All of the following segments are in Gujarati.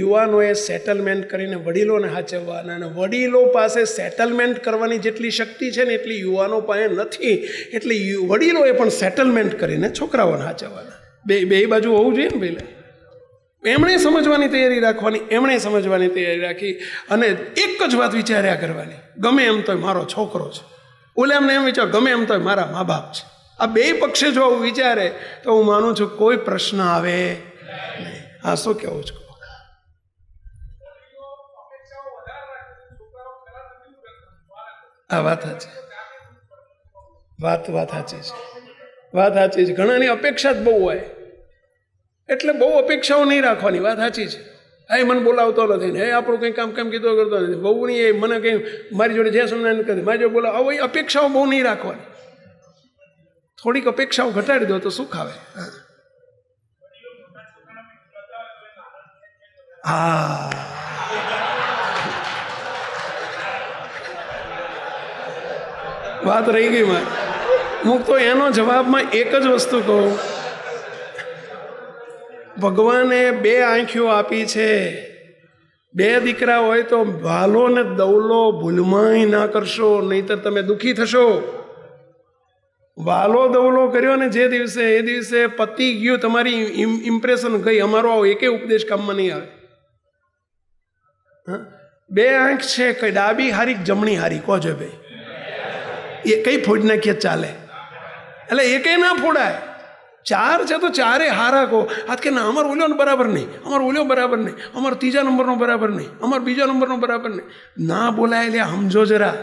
યુવાનોએ સેટલમેન્ટ કરીને વડીલોને સાચવવાના, અને વડીલો પાસે સેટલમેન્ટ કરવાની જેટલી શક્તિ છે ને એટલી યુવાનો પાસે નથી. એટલે વડીલોએ પણ સેટલમેન્ટ કરીને છોકરાઓને સાચવવાના. બે બાજુ હોવું જોઈએ ને પહેલાં. એમણે સમજવાની તૈયારી રાખવાની, એમણે સમજવાની તૈયારી રાખી, અને એક જ વાત વિચાર્યા કરવાની, ગમે એમ તોય મારો છોકરો છે. ઓલે એમને એમ વિચાર, ગમે એમ તોય મારા મા બાપ છે. આ બે પક્ષે જો આવું વિચારે તો હું માનું છું કોઈ પ્રશ્ન આવે નહીં. હા, શું કહેવું છું? આ વાત સાચી, વાત સાચી છે, વાત સાચી છે. ઘણાની અપેક્ષા જ બહુ હોય, એટલે બહુ અપેક્ષાઓ નહીં રાખવાની. વાત સાચી છે. એ મને બોલાવતો નથી ને, એ આપણું કંઈ કામ કીધો કરતો નથી, બહુ નહીં, એ મને કંઈ મારી જોડે જે સમજાય નથી કરતી, મારી જોડે બોલાવ, આવો એ અપેક્ષાઓ બહુ નહીં રાખવાની. થોડીક અપેક્ષાઓ ઘટાડી દો તો સુખ આવે. હા, વાત રહી ગઈ મારે. હું તો એનો જવાબમાં એક જ વસ્તુ કહું, ભગવાને બે આંખીઓ આપી છે. બે દીકરા હોય તો ભાલો ને દવલો ભૂલમાંય ના કરશો, નહીતર તમે દુઃખી થશો. વાલો દવલો કર્યો ને જે દિવસે, એ દિવસે પતી ગયું, તમારી ઇમ્પ્રેશન ગઈ. અમારો આવો એકે ઉપદેશ કામમાં નહીં આવે. બે આંખ છે, કઈ ડાબી હારી જમણી હારી કહો છો ભાઈ? એ કઈ ફોડ નાખીએ ચાલે? એટલે એ કઈ ના ફોડાય. ચાર છે તો ચારે હારા કહો. આ કે ના, અમારો ઓલ્યો બરાબર નહીં, અમારો ઓલ્યો બરાબર નહીં, અમારો ત્રીજા નંબરનો બરાબર નહીં, અમારો બીજા નંબરનો બરાબર નહીં. ના બોલાય એટલે સમજો જરા.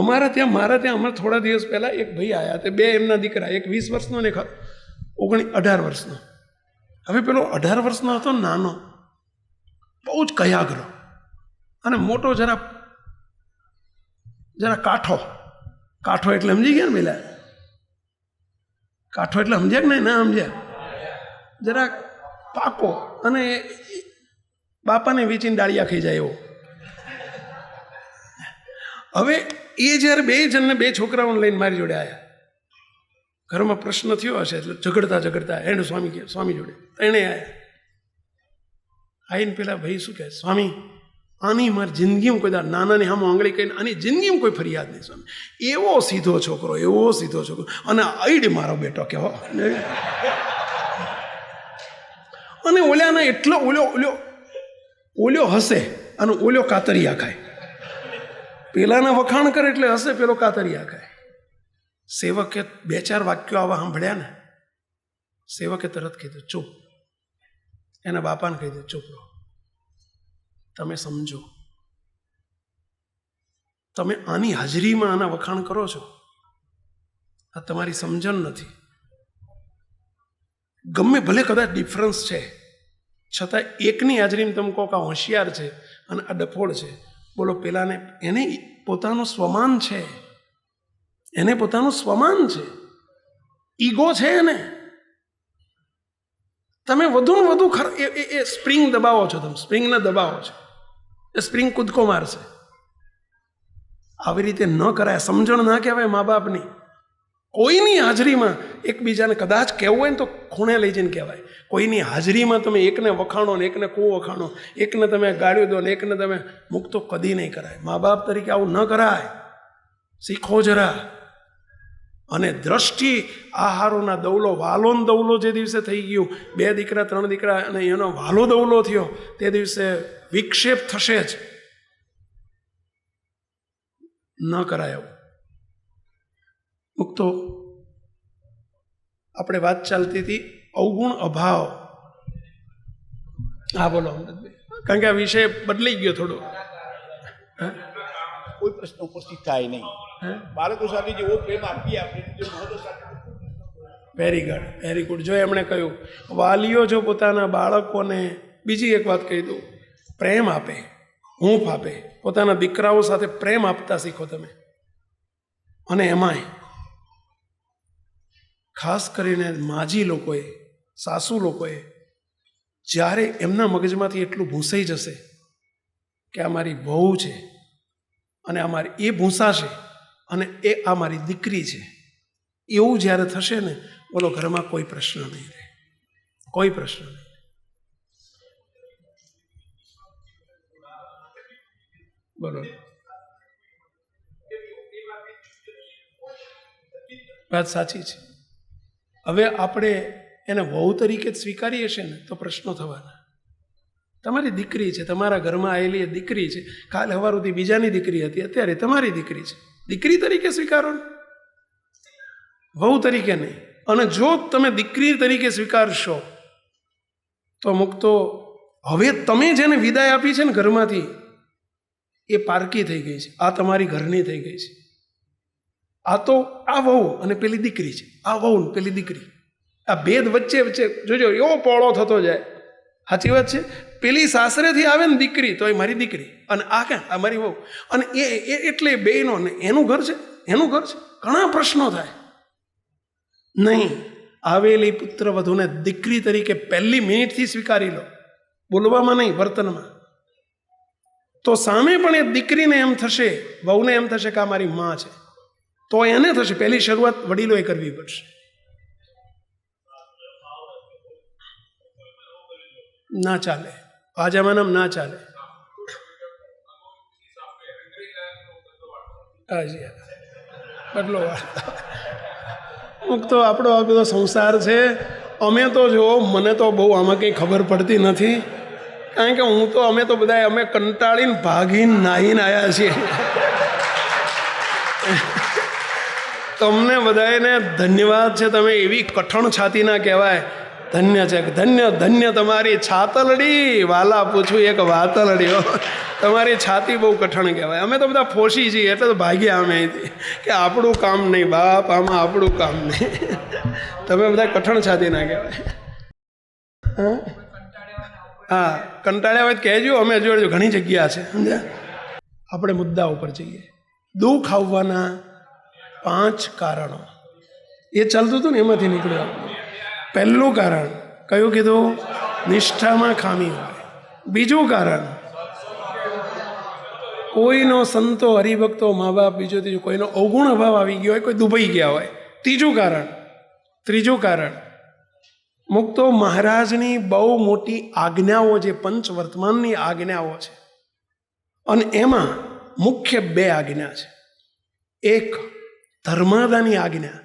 મારા ત્યાં હમણાં થોડા દિવસ પહેલાં એક ભાઈ આવ્યા. તે બે એમના દીકરા, એક 20 વર્ષનો ને 18 વર્ષનો. હવે પેલો 18 વર્ષનો હતો નાનો, બહુ જ કયાગ્ર, અને મોટો જરા કાઠો. કાઠો એટલે સમજી ગયા ને પેલા? કાઠો એટલે સમજ્યા કે નહીં? ના સમજ્યા? જરા પાકો, અને બાપાને વીચીને ડાળિયા ખાઈ જાય એવો. હવે એ જ્યારે બે જણને, બે છોકરાઓને લઈને મારી જોડે આવ્યા, ઘરમાં પ્રશ્ન થયો હશે એટલે ઝઘડતા એને સ્વામી જોડે એને આવ્યા. આવીને પેલા ભાઈ શું કહે, સ્વામી આની મારી જિંદગીમાં કોઈ દાડ નાનાની સામે આંગળી કહીને આની જિંદગીમાં કોઈ ફરિયાદ નહીં સ્વામી. એવો સીધો છોકરો, એવો સીધો છોકરો, અને આઈડ મારો બેટો કહેવો. અને ઓલ્યાના એટલો ઓલ્યો હશે અને ઓલ્યો કાતરિયા ખાય. પેલાના વખાણ કરે એટલે હશે, પેલો કાતરિયા ખાય. સેવકે 2-4 વાક્યો આવા સાંભળ્યા ને, સેવકે તરત કીધું ચૂપ. એના બાપાને કહી દીધું ચૂપ રહો, તમે સમજો, તમે આની હાજરીમાં આના વખાણ કરો છો, આ તમારી સમજણ નથી. ગમે ભલે કદાચ ડિફરન્સ છે, છતાં એકની હાજરીમાં તમે કહો કે આ હોશિયાર છે અને આ ડફોળ છે. બોલો, પેલાને એને પોતાનું સ્વમાન છે, એને પોતાનું સ્વમાન છે, ઈગો છે એને. તમે વધુ ને વધુ એ સ્પ્રિંગ દબાવો છો, તમે સ્પ્રિંગને દબાવો છો, એ સ્પ્રિંગ કૂદકો મારશે. આવી રીતે ન કરાય. સમજણ ના કહેવાય મા બાપની. કોઈની હાજરીમાં એકબીજાને કદાચ કહેવું હોય ને તો ખૂણે લઈ જઈને કહેવાય. કોઈની હાજરીમાં તમે એકને વખાણો ને એકને કો વખાણો, એકને તમે ગાળ્યું દો ને એકને તમે મૂકતો કદી નહીં કરાય. મા બાપ તરીકે આવું ન કરાય. શીખો જરા. અને દ્રષ્ટિ આહારોના દવલો, વાલોન દવલો જે દિવસે થઈ ગયું, 2 દીકરા 3 દીકરા, અને એનો વાલો દવલો થયો, તે દિવસે વિક્ષેપ થશે જ. ન કરાય આવું. મુક્તો આપણે વાત ચાલતી હતી અવગુણ અભાવ. હા બોલો અમૃતભાઈ, કારણ કે આ વિષય બદલાઈ ગયો થોડો. કોઈ પ્રશ્ન ઉપસ્થિત થાય નહીં. બાળકો સાથે જેવો પ્રેમ આપીએ આપણે. Very good, very good. જો એમણે કહ્યું, વાલીઓ જો પોતાના બાળકોને, બીજી એક વાત કહી દઉં, પ્રેમ આપે, હૂંફ આપે, પોતાના દીકરાઓ સાથે પ્રેમ આપતા શીખો તમે. અને એમાંય ખાસ કરીને માજી લોકોએ, સાસુ લોકોએ, જ્યારે એમના મગજમાંથી એટલું ભૂંસાઈ જશે કે આ મારી વહુ છે અને અમારી એ ભૂંસાશે અને એ આ મારી દીકરી છે, એવું જ્યારે થશે ને, બોલો ઘરમાં કોઈ પ્રશ્ન નહીં રહે, કોઈ પ્રશ્ન નહીં. બોલો. વાત સાચી છે. હવે આપણે એને વહુ તરીકે જ સ્વીકારીએ છીએ ને તો પ્રશ્નો થવાના. તમારી દીકરી છે, તમારા ઘરમાં આવેલી એ દીકરી છે, કાલે સવાર સુધી બીજાની દીકરી હતી, અત્યારે તમારી દીકરી છે. દીકરી તરીકે સ્વીકારો ને, વહુ તરીકે નહીં. અને જો તમે દીકરી તરીકે સ્વીકારશો તો મુક્તો હવે તમે જેને વિદાય આપી છે ને ઘરમાંથી, એ પારકી થઈ ગઈ છે, આ તમારી ઘરની થઈ ગઈ છે. આ તો આ વહુ અને પેલી દીકરી છે, આ વહુ ને પેલી દીકરી. આ ભેદ વચ્ચે વચ્ચે જોજો એવો પહોળો થતો જાય. સાચી વાત છે. પેલી સાસરેથી આવે ને દીકરી તો એ મારી દીકરી, અને આ ક્યાં આ મારી વહુ, અને એ એટલે બેનો ને એનું ઘર છે, એનું ઘર છે. ઘણા પ્રશ્નો થાય. નહીં, આવેલી પુત્ર વધુને દીકરી તરીકે પહેલી મિનિટથી સ્વીકારી લો, બોલવામાં નહીં, વર્તનમાં. તો સામે પણ એ દીકરીને એમ થશે, વહુને એમ થશે કે આ મારી માં છે, તો એને થશે. પહેલી શરૂઆત વડીલોએ કરવી પડશે. ના ચાલે, આ જમાનામાં ના ચાલે. હાજી બદલો તો આપણો આ બધો સંસાર છે. અમે તો જો મને તો બહુ આમાં કંઈ ખબર પડતી નથી, કારણ કે અમે તો બધા અમે કંટાળીને ભાગીને નાહીને આવ્યા છીએ. તમને બધાને ધન્યવાદ છે, તમે એવી કઠણ છાતીના કહેવાય. ધન્ય છે, ધન્ય ધન્ય તમારી છાતલડી. વાલા પૂછું એક વાતલડી, તમારી છાતી બહુ કઠણ કહેવાય. અમે તો બધા ફોસી છીએ એટલે તો ભાગ્યા અમે અહીંથી કે આપણું કામ નહીં બાપ, આમાં આપણું કામ નહીં. તમે બધા કઠણ છાતીના કહેવાય. હા, કંટાળ્યા હોય કહેજો, અમે જોડજો, ઘણી જગ્યા છે સમજ્યા. આપણે મુદ્દા ઉપર જઈએ. દુઃખ આવવાના 5 કારણો એ ચાલતું હતું ને, એમાંથી નીકળ્યું. પહેલું કારણ કયું કીધું? નિષ્ઠામાં ખામી હોય. બીજું કારણ કોઈનો સંતો હરિભક્તો મા બાપ, બીજું ત્રીજું કોઈનો અવગુણ અભાવ આવી ગયો હોય, કોઈ દુભાઈ ગયા હોય. ત્રીજું કારણ મુક્તો મહારાજની બહુ મોટી આજ્ઞાઓ, જે પંચવર્તમાનની આજ્ઞાઓ છે, અને એમાં મુખ્ય 2 આજ્ઞા છે. એક ધર્માદાની આજ્ઞા,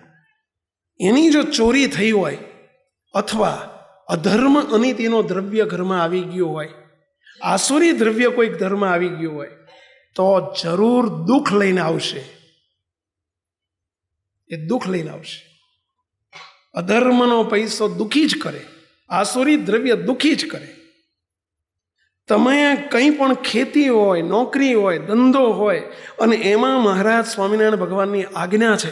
એની જો ચોરી થઈ હોય અથવા અધર્મ અનીતિનો દ્રવ્ય ઘરમાં આવી ગયો હોય, આસુરી દ્રવ્ય કોઈક ઘરમાં આવી ગયું હોય, તો જરૂર દુઃખ લઈને આવશે. એ દુઃખ લઈને આવશે. અધર્મનો પૈસો દુઃખી જ કરે, આસુરી દ્રવ્ય દુઃખી જ કરે. તમે કંઈ પણ ખેતી હોય, નોકરી હોય, ધંધો હોય, અને એમાં મહારાજ સ્વામિનારાયણ ભગવાનની આજ્ઞા છે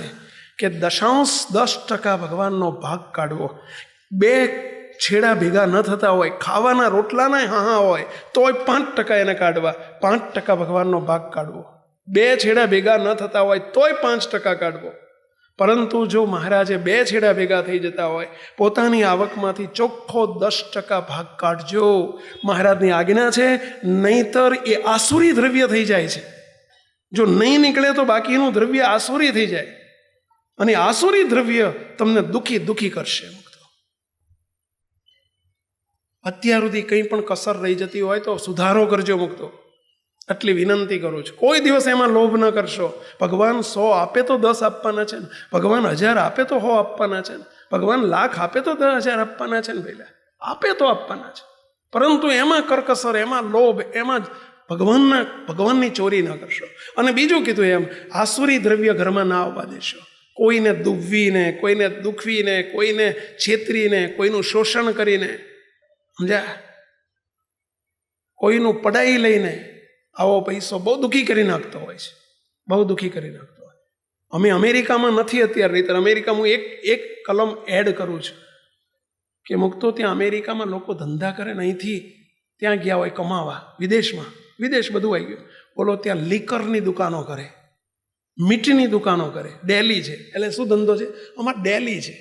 કે 10% ભગવાનનો ભાગ કાઢવો. 2 છેડા ભેગા ન થતા હોય, ખાવાના રોટલાના હા હોય, તોય 5% એને કાઢવા, 5% ભગવાનનો ભાગ કાઢવો. 2 છેડા ભેગા ન થતા હોય તોય 5% કાઢવો. પરંતુ જો મહારાજે 2 છેડા ભેગા થઈ જતા હોય, પોતાની આવકમાંથી ચોખ્ખો 10% ભાગ કાઢજો, મહારાજની આજ્ઞા છે. નહીતર એ આસુરી દ્રવ્ય થઈ જાય છે. જો નહીં નીકળે તો બાકીનું દ્રવ્ય આસુરી થઈ જાય, અને આસુરી દ્રવ્ય તમને દુઃખી કરશે. અત્યાર સુધી કંઈ પણ કસર રહી જતી હોય તો સુધારો કરજો મુક્તો, આટલી વિનંતી કરું છું. કોઈ દિવસ એમાં લોભ ન કરશો. ભગવાન 100 આપે તો 10 આપવાના છે ને, ભગવાન 1000 આપે તો 100 આપવાના છે ને, ભગવાન લાખ આપે તો 10,000 આપવાના છે ને. પહેલા આપે તો આપવાના છે, પરંતુ એમાં કરકસર, એમાં લોભ, એમાં ભગવાનની ચોરી ન કરશો. અને બીજું કીધું એમ, આસુરી દ્રવ્ય ઘરમાં ના આવવા દેશો. કોઈને દુભવીને, કોઈને દુખવીને, કોઈને છેતરીને, કોઈનું શોષણ કરીને, સમજ્યા, કોઈનું પડાઈ લઈને આવો પૈસો બહુ દુઃખી કરી નાખતો હોય છે, બહુ દુઃખી કરી નાખતો હોય. અમે અમેરિકામાં નથી અત્યારે, નહીં તો અમેરિકામાં હું એક કલમ એડ કરું છું કે મુક્તો ત્યાં અમેરિકામાં લોકો ધંધા કરે ને, અહીંથી ત્યાં ગયા હોય કમાવા, વિદેશ બધું આવી ગયું. બોલો, ત્યાં લીકરની દુકાનો કરે, મીઠની દુકાનો કરે. ડેલી છે એટલે શું ધંધો છે? અમારે ડેલી છે.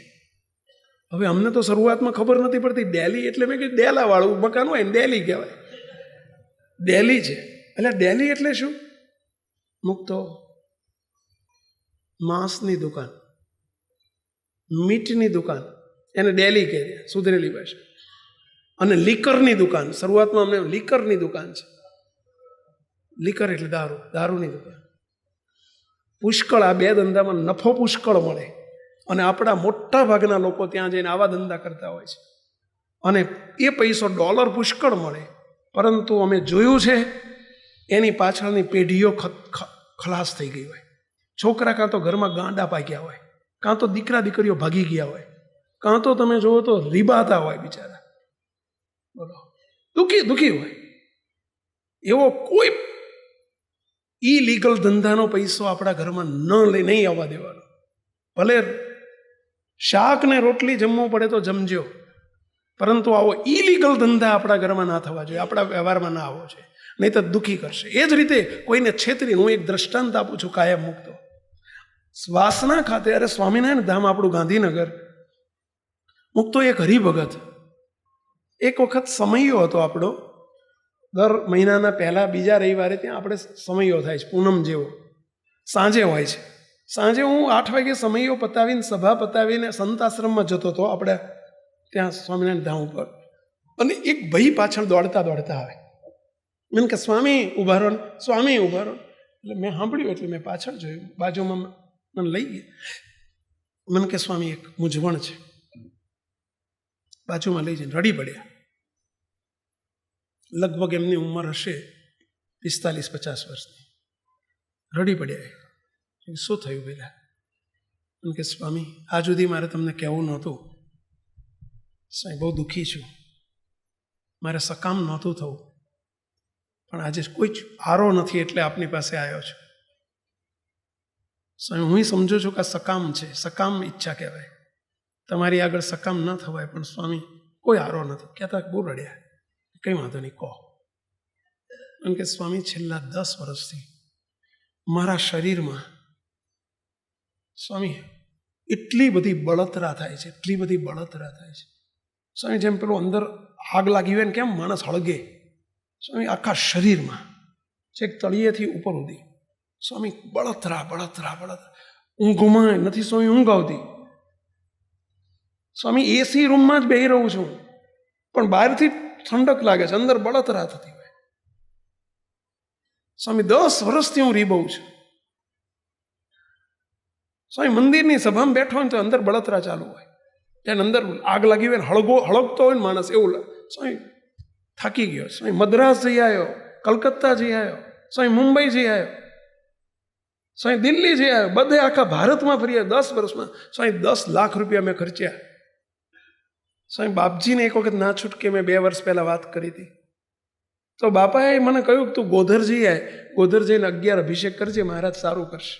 હવે અમને તો શરૂઆતમાં ખબર નથી પડતી ડેલી એટલે. મેં કીધું ડેલાવાળું મકાન હોય ને ડેલી કહેવાય. ડેલી છે એટલે ડેલી એટલે શું? મુક્તો માંસની દુકાન, મીઠની દુકાન, એને ડેલી કહે છે સુધરેલી ભાષા. અને લીકરની દુકાન, શરૂઆતમાં અમને લીકરની દુકાન છે. લીકર એટલે દારૂ, દારૂની દુકાન. પુષ્કળ, આ બે ધંધામાં નફો પુષ્કળ મળે અને આપણા મોટા ભાગના લોકો ત્યાં જઈને આવા ધંધા કરતા હોય છે અને એ પૈસો ડોલર પુષ્કળ મળે. પરંતુ અમે જોયું છે એની પાછળની પેઢીઓ ખલાસ થઈ ગઈ હોય. છોકરા કાં તો ઘરમાં ગાંડા પાક્યા હોય, કાં તો દીકરા દીકરીઓ ભાગી ગયા હોય, કાં તો તમે જુઓ તો રીબાતા હોય બિચારા. બોલો, દુઃખી હોય. એવો કોઈ ઇલીગલ ધંધાનો પૈસો આપણા ઘરમાં નહીં આવવા દેવાનો. ભલે શાક ને રોટલી જમવું પડે તો જમજો, પરંતુ આવો ઇલીગલ ધંધા આપણા ઘરમાં ના થવા જોઈએ, આપણા વ્યવહારમાં ના આવવો જોઈએ, નહીં તો દુઃખી કરશે. એ જ રીતે કોઈને છેતરી, હું એક દ્રષ્ટાંત આપું છું કાયમ મુક્તો. વાસના ખાતે, અરે સ્વામિનારાયણ ધામ આપણું ગાંધીનગર, મુક્તો એક હરિભગત, એક વખત સમયો હતો આપણો, દર મહિનાના પહેલા બીજા રવિવારે ત્યાં આપણે સમયો થાય છે, પૂનમ જેવો સાંજે હોય છે. સાંજે હું 8 વાગે સમયો પતાવીને, સભા પતાવીને સંત આશ્રમમાં જતો હતો આપણે ત્યાં સ્વામિનારાયણ ધામ ઉપર, અને એક ભાઈ પાછળ દોડતા આવે. મને કે સ્વામી ઉભા રહો, સ્વામી ઉભા રહો. એટલે મેં સાંભળ્યું એટલે મેં પાછળ જોયું, બાજુમાં મને લઈ ગયા. મને કે સ્વામી એક મૂંઝવણ છે. બાજુમાં લઈ જઈને રડી પડ્યા. લગભગ એમની ઉંમર હશે 45-50 વર્ષની. રડી પડ્યા. શું થયું પેલા? એમ કે સ્વામી આ સુધી મારે તમને કહેવું નહોતું, સ્વામી બહુ દુઃખી છું, મારે સકામ નહોતું થવું, પણ આજે કોઈ જ આરો નથી એટલે આપની પાસે આવ્યો છું. સ્વામી હું સમજુ છું કે આ સકામ છે, સકામ ઈચ્છા કહેવાય, તમારી આગળ સકામ ન થવાય, પણ સ્વામી કોઈ આરો નથી. કહેતા બહુ રડ્યા. કંઈ વાંધો નહીં, કહો. એમ કે સ્વામી છેલ્લા 10 વર્ષથી મારા શરીરમાં સ્વામી એટલી બધી બળતરા થાય છે, એટલી બધી બળતરા થાય છે સ્વામી, જેમ પેલું અંદર આગ લાગી હોય ને કેમ માણસ હળગે, સ્વામી આખા શરીરમાં છેક તળિયેથી ઉપર સુધી સ્વામી બળતરા. ઊંઘમાં નથી સ્વામી ઊંઘ આવતી. સ્વામી એસી રૂમમાં જ બેસી રહું છું, પણ બહારથી ઠંડક લાગે છે, અંદર બળતરા થતી હોય. સ્વામી 10 વર્ષથી હું રીબઉ છું. સ્વામી મંદિરની સભામાં બેઠો હોય તો અંદર બળતરા ચાલુ હોય, ત્યાં અંદર આગ લાગી હોય ને હળગતો હોય ને માણસ, એવું સ્વામી થાકી ગયો. સ્વામી મદ્રાસ જઈ આવ્યો, કલકત્તા જઈ આવ્યો, સ્વામી મુંબઈ જઈ આવ્યો, સ્વામી દિલ્હી જઈ આવ્યો, બધે આખા ભારતમાં ફરી 10 વર્ષમાં. સ્વામી 10 લાખ રૂપિયા મેં ખર્ચ્યા. સ્વામી બાપજીને એક વખત ના છૂટકે મેં 2 વર્ષ પહેલા વાત કરી હતી, તો બાપાએ મને કહ્યું કે તું ગોધર જઈ આય, ગોધર જઈને 11 અભિષેક કરજે, મહારાજ સારું કરશે.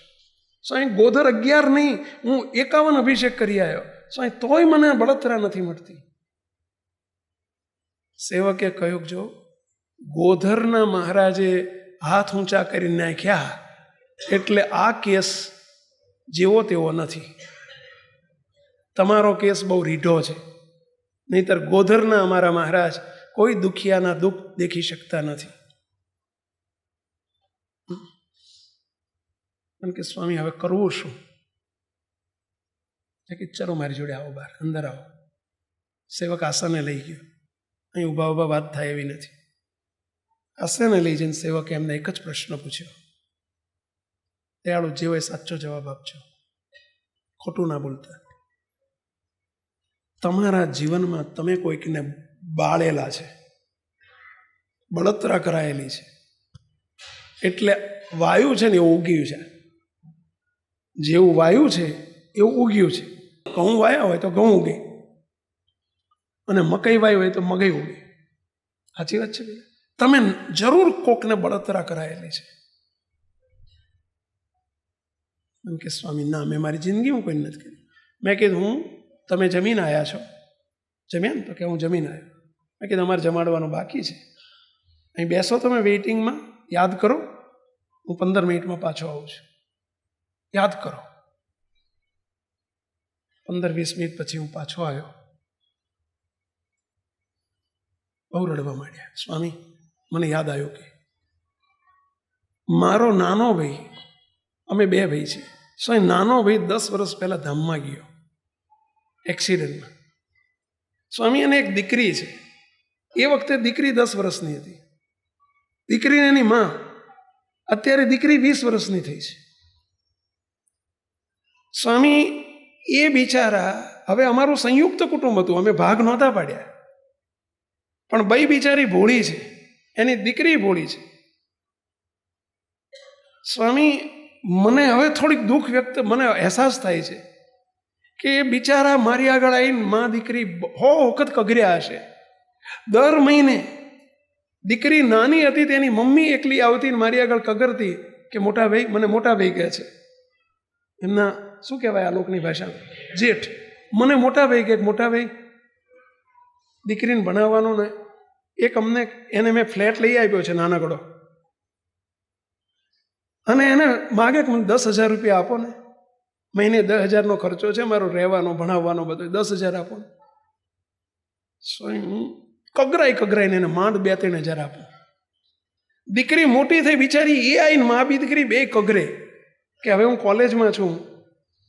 સ્વામી ગોધર 11 નહીં, હું 51 અભિષેક કરી આવ્યો. સ્વામી તોય મને બળતરા નથી મળતી. સેવકે કહ્યું જો ગોધરના મહારાજે હાથ ઊંચા કરી નાખ્યા એટલે આ કેસ જેવો તેવો નથી, તમારો કેસ બહુ રીઢો છે, નહીતર ગોધરના અમારા મહારાજ કોઈ દુખિયાના દુઃખ દેખી શકતા નથી. એમ કે સ્વામી હવે કરવું શું? કે ચલો મારી જોડે આવો, બહાર અંદર આવો. સેવક આસને લઈ ગયો. અહીં ઊભા વાત થાય એવી નથી. આસને લઈ જઈને સેવકે એમને એક જ પ્રશ્ન પૂછ્યો, દયાળુ જે હોય સાચો જવાબ આપજો, ખોટું ના બોલતા. તમારા જીવનમાં તમે કોઈકને બાળેલા છે, બળતરા કરાયેલી છે, એટલે વાયુ છે ને એવું ઉગ્યું છે. જેવું વાયુ છે એવું ઉગ્યું છે. ઘઉં વાયા હોય તો ઘઉં ઉગે, અને મકઈ વાય હોય તો મકઈ ઉગે. સાચી વાત છે. તમે જરૂર કોકને બળતરા કરાયેલી છે. એમ કે સ્વામી ના, મેં મારી જિંદગીમાં કોઈ નથી કર્યું. મેં કીધું તમે જમીન આવ્યા છો? જમ્યા ને? તો કે હું જમીન આવ્યો. મેં કીધું અમારે જમાડવાનું બાકી છે, અહીં બેસો તમે વેઇટિંગમાં, યાદ કરો, હું 15 મિનિટમાં પાછો આવું છું, યાદ કરો. 15-20 મિનિટ પછી હું પાછો આવ્યો. બહુ રડવા માંડ્યા. સ્વામી મને યાદ આવ્યું કે મારો નાનો ભાઈ, અમે 2 ભાઈ છીએ. સ્વામી નાનો ભાઈ 10 વર્ષ પહેલા ધામમાં ગયો એક્સિડન્ટમાં. સ્વામી એને એક દીકરી છે. એ વખતે દીકરી 10 વર્ષની હતી. દીકરીને એની માં અત્યારે દીકરી 20 વર્ષની થઈ છે. સ્વામી એ બિચારા, હવે અમારું સંયુક્ત કુટુંબ હતું, અમે ભાગ નહોતા પાડ્યા, પણ બઈ બિચારી ભોળી છે, એની દીકરી ભોળી છે. સ્વામી મને હવે થોડીક દુઃખ વ્યક્ત, મને અહેસાસ થાય છે કે એ બિચારા મારી આગળ આવીને માં દીકરી 100 વખત કગર્યા હશે. દર મહિને દીકરી નાની હતી તેની મમ્મી એકલી આવતી ને મારી આગળ કગરતી કે મોટા ભાઈ, મને મોટા ભાઈ કહે છે, એમના શું કહેવાય આ લોકની ભાષામાં, જેઠ, મને મોટા ભાઈ કે મોટા ભાઈ દીકરીને ભણાવવાનું ને એક અમને, એને મેં ફ્લેટ લઈ આપ્યો છે નાનકડો, અને એને માગે કે મને 10,000 રૂપિયા આપો ને, મહિને 10,000નો ખર્ચો છે મારો, રહેવાનો ભણાવવાનો બધો, 10,000 આપો ને. હું કગરાઈને એને માંડ 2-3 હજાર આપું. દીકરી મોટી થઈ બિચારી, એ આવીને મા બી દીકરી બે કગરે કે હવે હું કોલેજમાં છું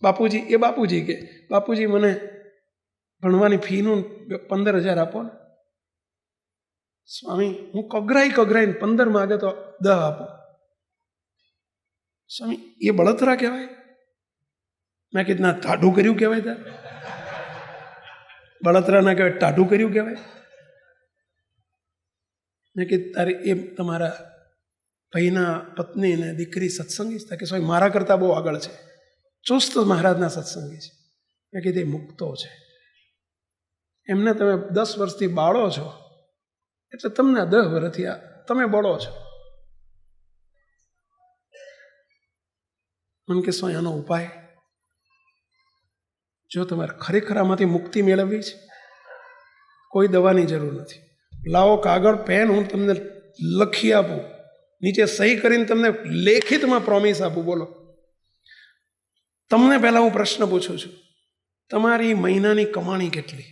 બાપુજી. એ બાપુજી કે બાપુજી મને ભણવાની ફીનું 15,000 આપો ને. સ્વામી હું કગરાઈને 15 માગે તો 10 આપો. સ્વામી એ બળતરા કહેવાય? મેં કીધું ના, ટાઢું કર્યું કહેવાય. તાર બળતરા ના કહેવાય, ટાઢું કર્યું કહેવાય. મેં કીધું તારી એ તમારા ભાઈના પત્ની ને દીકરી સત્સંગી છે કે સ્વામી મારા કરતાં બહુ આગળ છે, ચુસ્ત મહારાજના સત્સંગી છે. મેં કીધું એ મુક્તો છે, એમને તમે 10 વર્ષથી બાળો છો એટલે તમને 10 વર્ષથી તમે બળો છો. મને કે સ્વામી આનો ઉપાય, જો તમારે ખરેખર આમાંથી મુક્તિ મેળવવી છે, કોઈ દવાની જરૂર નથી. લાવો કાગળ પેન, હું તમને લખી આપું, નીચે સહી કરીને તમને લેખિતમાં પ્રોમિસ આપું. બોલો, તમને પહેલા હું પ્રશ્ન પૂછું છું, તમારી મહિનાની કમાણી કેટલી?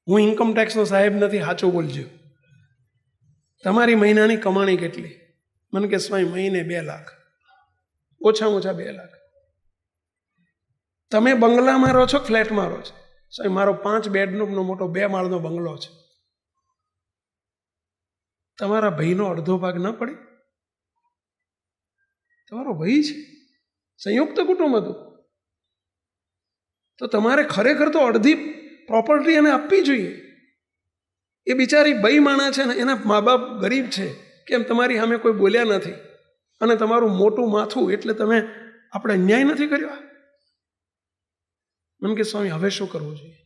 હું ઇન્કમ ટેક્સનો સાહેબ નથી, સાચું બોલજો. તમારી મહિનાની કમાણી કેટલી? મને કે સ્વામી મહિને 2 લાખ, ઓછામાં ઓછા 2 લાખ. તમે બંગલામાં રહો છો, ફ્લેટમાં રહો છો? સ્વામી મારો 5 બેડરૂમનો મોટો 2 માળનો બંગલો છે. તમારા ભાઈનો અડધો ભાગ ન પડે? તમારો ભાઈ છે, સંયુક્ત કુટુંબ હતું, તો તમારે ખરેખર તો અડધી પ્રોપર્ટી એને આપવી જોઈએ. એ બિચારી બઈ માણા છે ને, એના મા બાપ ગરીબ છે, કેમ તમારી સામે કોઈ બોલ્યા નથી, અને તમારું મોટું માથું એટલે તમે આપણે અન્યાય નથી કર્યો. મને કે સ્વામી હવે શું કરવું જોઈએ?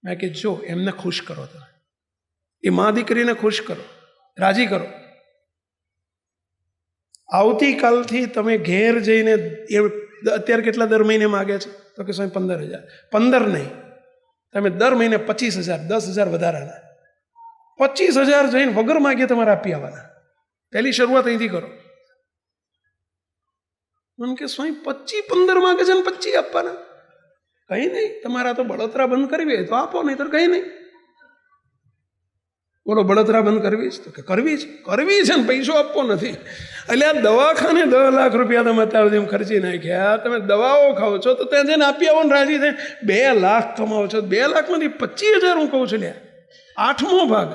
મેં કે જો એમને ખુશ કરો, તમે એ મા દીકરીને ખુશ કરો, રાજી કરો. આવતીકાલથી તમે ઘેર જઈને, એ અત્યારે કેટલા દર મહિને માગે છે? તો કે સ્વામી 15,000. 15 નહીં, તમે દર મહિને 25,000, 10,000 વધારાના, 25,000 જઈને વગર માગે તમારે આપી આવવાના. પહેલી શરૂઆત અહીંથી કરો. મને કે સ્વામી 25-15 માગે છે ને 25 આપવાના? કંઈ નહીં, તમારા તો બળતરા બંધ કરવી હોય તો આપો, નહીં તો કંઈ નહીં. બોલો, બળતરા બંધ કરવી છે? તો કે કરવી છે ને પૈસો આપવો નથી. એટલે આ દવાખાને 10 લાખ રૂપિયા તમે અત્યાર સુધી ખર્ચી નાખ્યા, તમે દવાઓ ખાઓ છો તો ત્યાં જઈને આપી આવો ને રાજી થાય. 2 લાખ કમાવો છો, 2 લાખમાંથી 25,000 હું કહું છું, લ્યા 8મો ભાગ.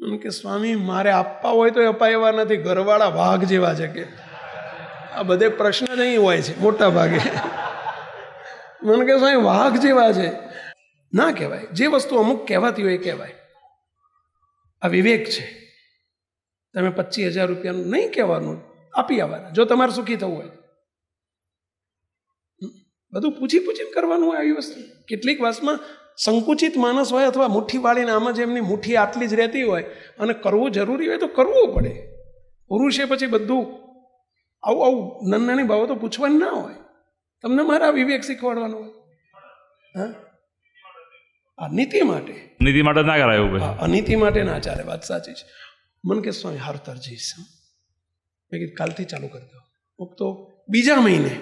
એમ કે સ્વામી મારે આપવા હોય તો અપાય એવા નથી, ઘરવાળા વાઘ જેવા છે કે આ બધે પ્રશ્ન જ અહીં હોય છે મોટા ભાગે. મને કે સ્વામી વાઘ જેવા છે. ના કહેવાય, જે વસ્તુ અમુક કહેવાતી હોય એ કહેવાય. આ વિવેક છે. તમે 25,000 રૂપિયાનું નહીં કહેવાનું, આપી આવવાના, જો તમારે સુખી થવું હોય. બધું પૂછીને કરવાનું હોય આવી વસ્તુ. કેટલીક વાતમાં સંકુચિત માણસ હોય, અથવા મુઠ્ઠી વાળીને આમ જ એમની મુઠ્ઠી આટલી જ રહેતી હોય, અને કરવું જરૂરી હોય તો કરવું પડે. પુરુષે પછી બધું આવું નાની બાબતો પૂછવાની ના હોય. તમને મારા વિવેક શીખવાડવાનો હોય. હા, આ નીતિ માટે ના કરાય એવું. અનીતિ માટે ના ચાલે, વાત સાચી છે. મન કે સ્વામી હાર તરજીશ. મેં કીધું કાલથી ચાલુ કરી દો. તો બીજા મહિને,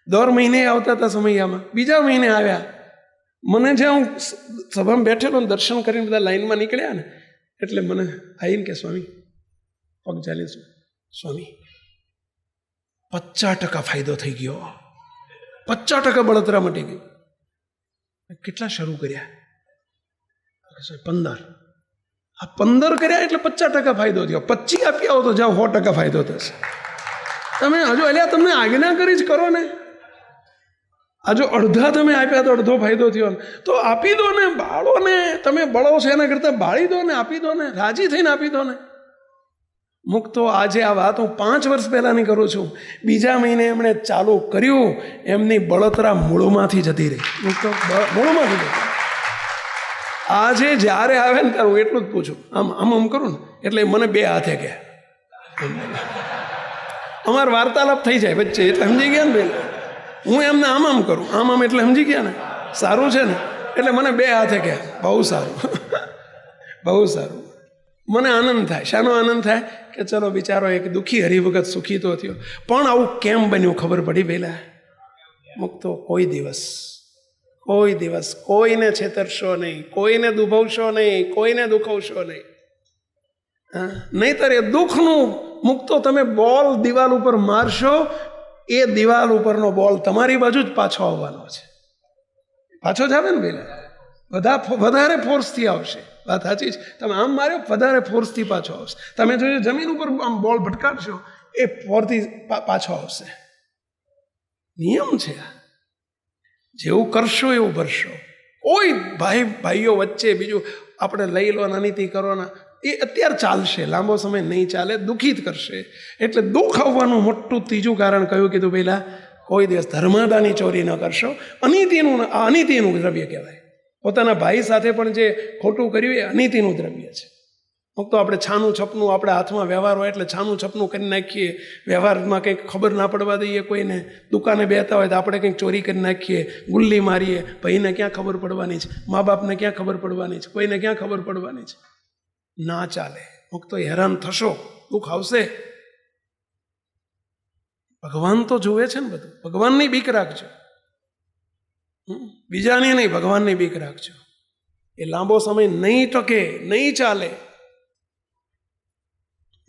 દર મહિને આવતા હતા સમયમાં, બીજા મહિને આવ્યા. મને જ્યાં હું સભામાં બેઠેલો ને દર્શન કરીને બધા લાઈનમાં નીકળ્યા ને, એટલે મને આવીને કે સ્વામી પગ ચાલીશું. સ્વામી 50% ફાયદો થઈ ગયો, 50% બળતરા મટી ગઈ. કેટલા શરૂ કર્યા? 15. આ 15 કર્યા એટલે 50% ફાયદો થયો. 25 આપી આવો તો જાઓ 100% ફાયદો થશે. તમે હજુ અલ્યા તમને આજ્ઞા કરી જ કરો ને. આ જો અડધા તમે આપ્યા તો અડધો ફાયદો થયો ને, તો આપી દો ને. બાળો ને તમે બળો છો એના કરતાં બાળી દો ને, આપી દો ને, રાજી થઈને આપી દો ને. મુક્તો આજે આ વાત હું 5 વર્ષ પહેલાંની કરું છું. બીજા મહિને એમણે ચાલુ કર્યું, એમની બળતરા મૂળમાંથી જતી રહી. મુક્તો મૂળમાંથી જતી. આજે જ્યારે આવે ને ત્યારે હું એટલું જ પૂછું, આમ કરું ને એટલે મને 2 હાથે કહે. અમારો વાર્તાલાપ થઈ જાય વચ્ચે, એટલે સમજી ગયા ને પેલા. હું એમને આમ કરું, આમ એટલે સમજી ગયા ને, સારું છે ને, એટલે મને 2 હાથે કહે બહુ સારું, બહુ સારું. મને આનંદ થાય. શાનો આનંદ થાય કે ચલો બિચારો એક દુઃખી હરિભગત સુખી તો થયો. પણ આવું કેમ બન્યું ખબર પડી પહેલા. મુક્તો કોઈ દિવસ કોઈને છેતરશો નહીં, કોઈને દુભવશો નહીં, કોઈને દુખવશો નહીં. નહીંતર એ દુઃખનું મુક્તો તમે બોલ દિવાલ ઉપર મારશો, એ દિવાલ ઉપરનો બોલ તમારી બાજુ જ પાછો આવવાનો છે. પાછો જ આવે ને પેલા, વધારે ફોર્સથી આવશે. વાત સાચી છે. તમે આમ માર્યો વધારે ફોર્સથી પાછો આવશે. તમે જોજો જમીન ઉપર આમ બોલ ભટકાડશો, એ ફોરથી પાછો આવશે. નિયમ છે. જેવું કરશો એવું ભરશો. કોઈ ભાઈઓ વચ્ચે બીજું આપણે લઈ લો, અનીતિ કરો ને, એ અત્યારે ચાલશે, લાંબો સમય નહીં ચાલે, દુઃખિત કરશે. એટલે દુઃખ આવવાનું મોટું ત્રીજું કારણ કયું કીધું પહેલા, કોઈ દિવસ ધર્માદાની ચોરી ન કરશો. અનીતિનું દ્રવ્ય કહેવાય. પોતાના ભાઈ સાથે પણ જે ખોટું કર્યું એ અનીતિનું દ્રવ્ય છે. ફક્ત આપણે છાનું છપનું, આપણે હાથમાં વ્યવહાર હોય એટલે છાનું છપનું કરી નાખીએ. વ્યવહારમાં કંઈક ખબર ના પડવા દઈએ કોઈને. દુકાને બેઠા હોય તો આપણે કંઈક ચોરી કરી નાખીએ, ગુલ્લી મારીએ. ભાઈને ક્યાં ખબર પડવાની છે, મા બાપને ક્યાં ખબર પડવાની છે, કોઈને ક્યાં ખબર પડવાની છે. ના ચાલે. ફક્ત હેરાન થશો, દુઃખ આવશે. ભગવાન તો જુએ છે ને બધું. ભગવાનની બીક રાખજો, બીજાની નહીં, ભગવાનની બીક રાખજો. એ લાંબો સમય નહીં ટકે, નહીં ચાલે.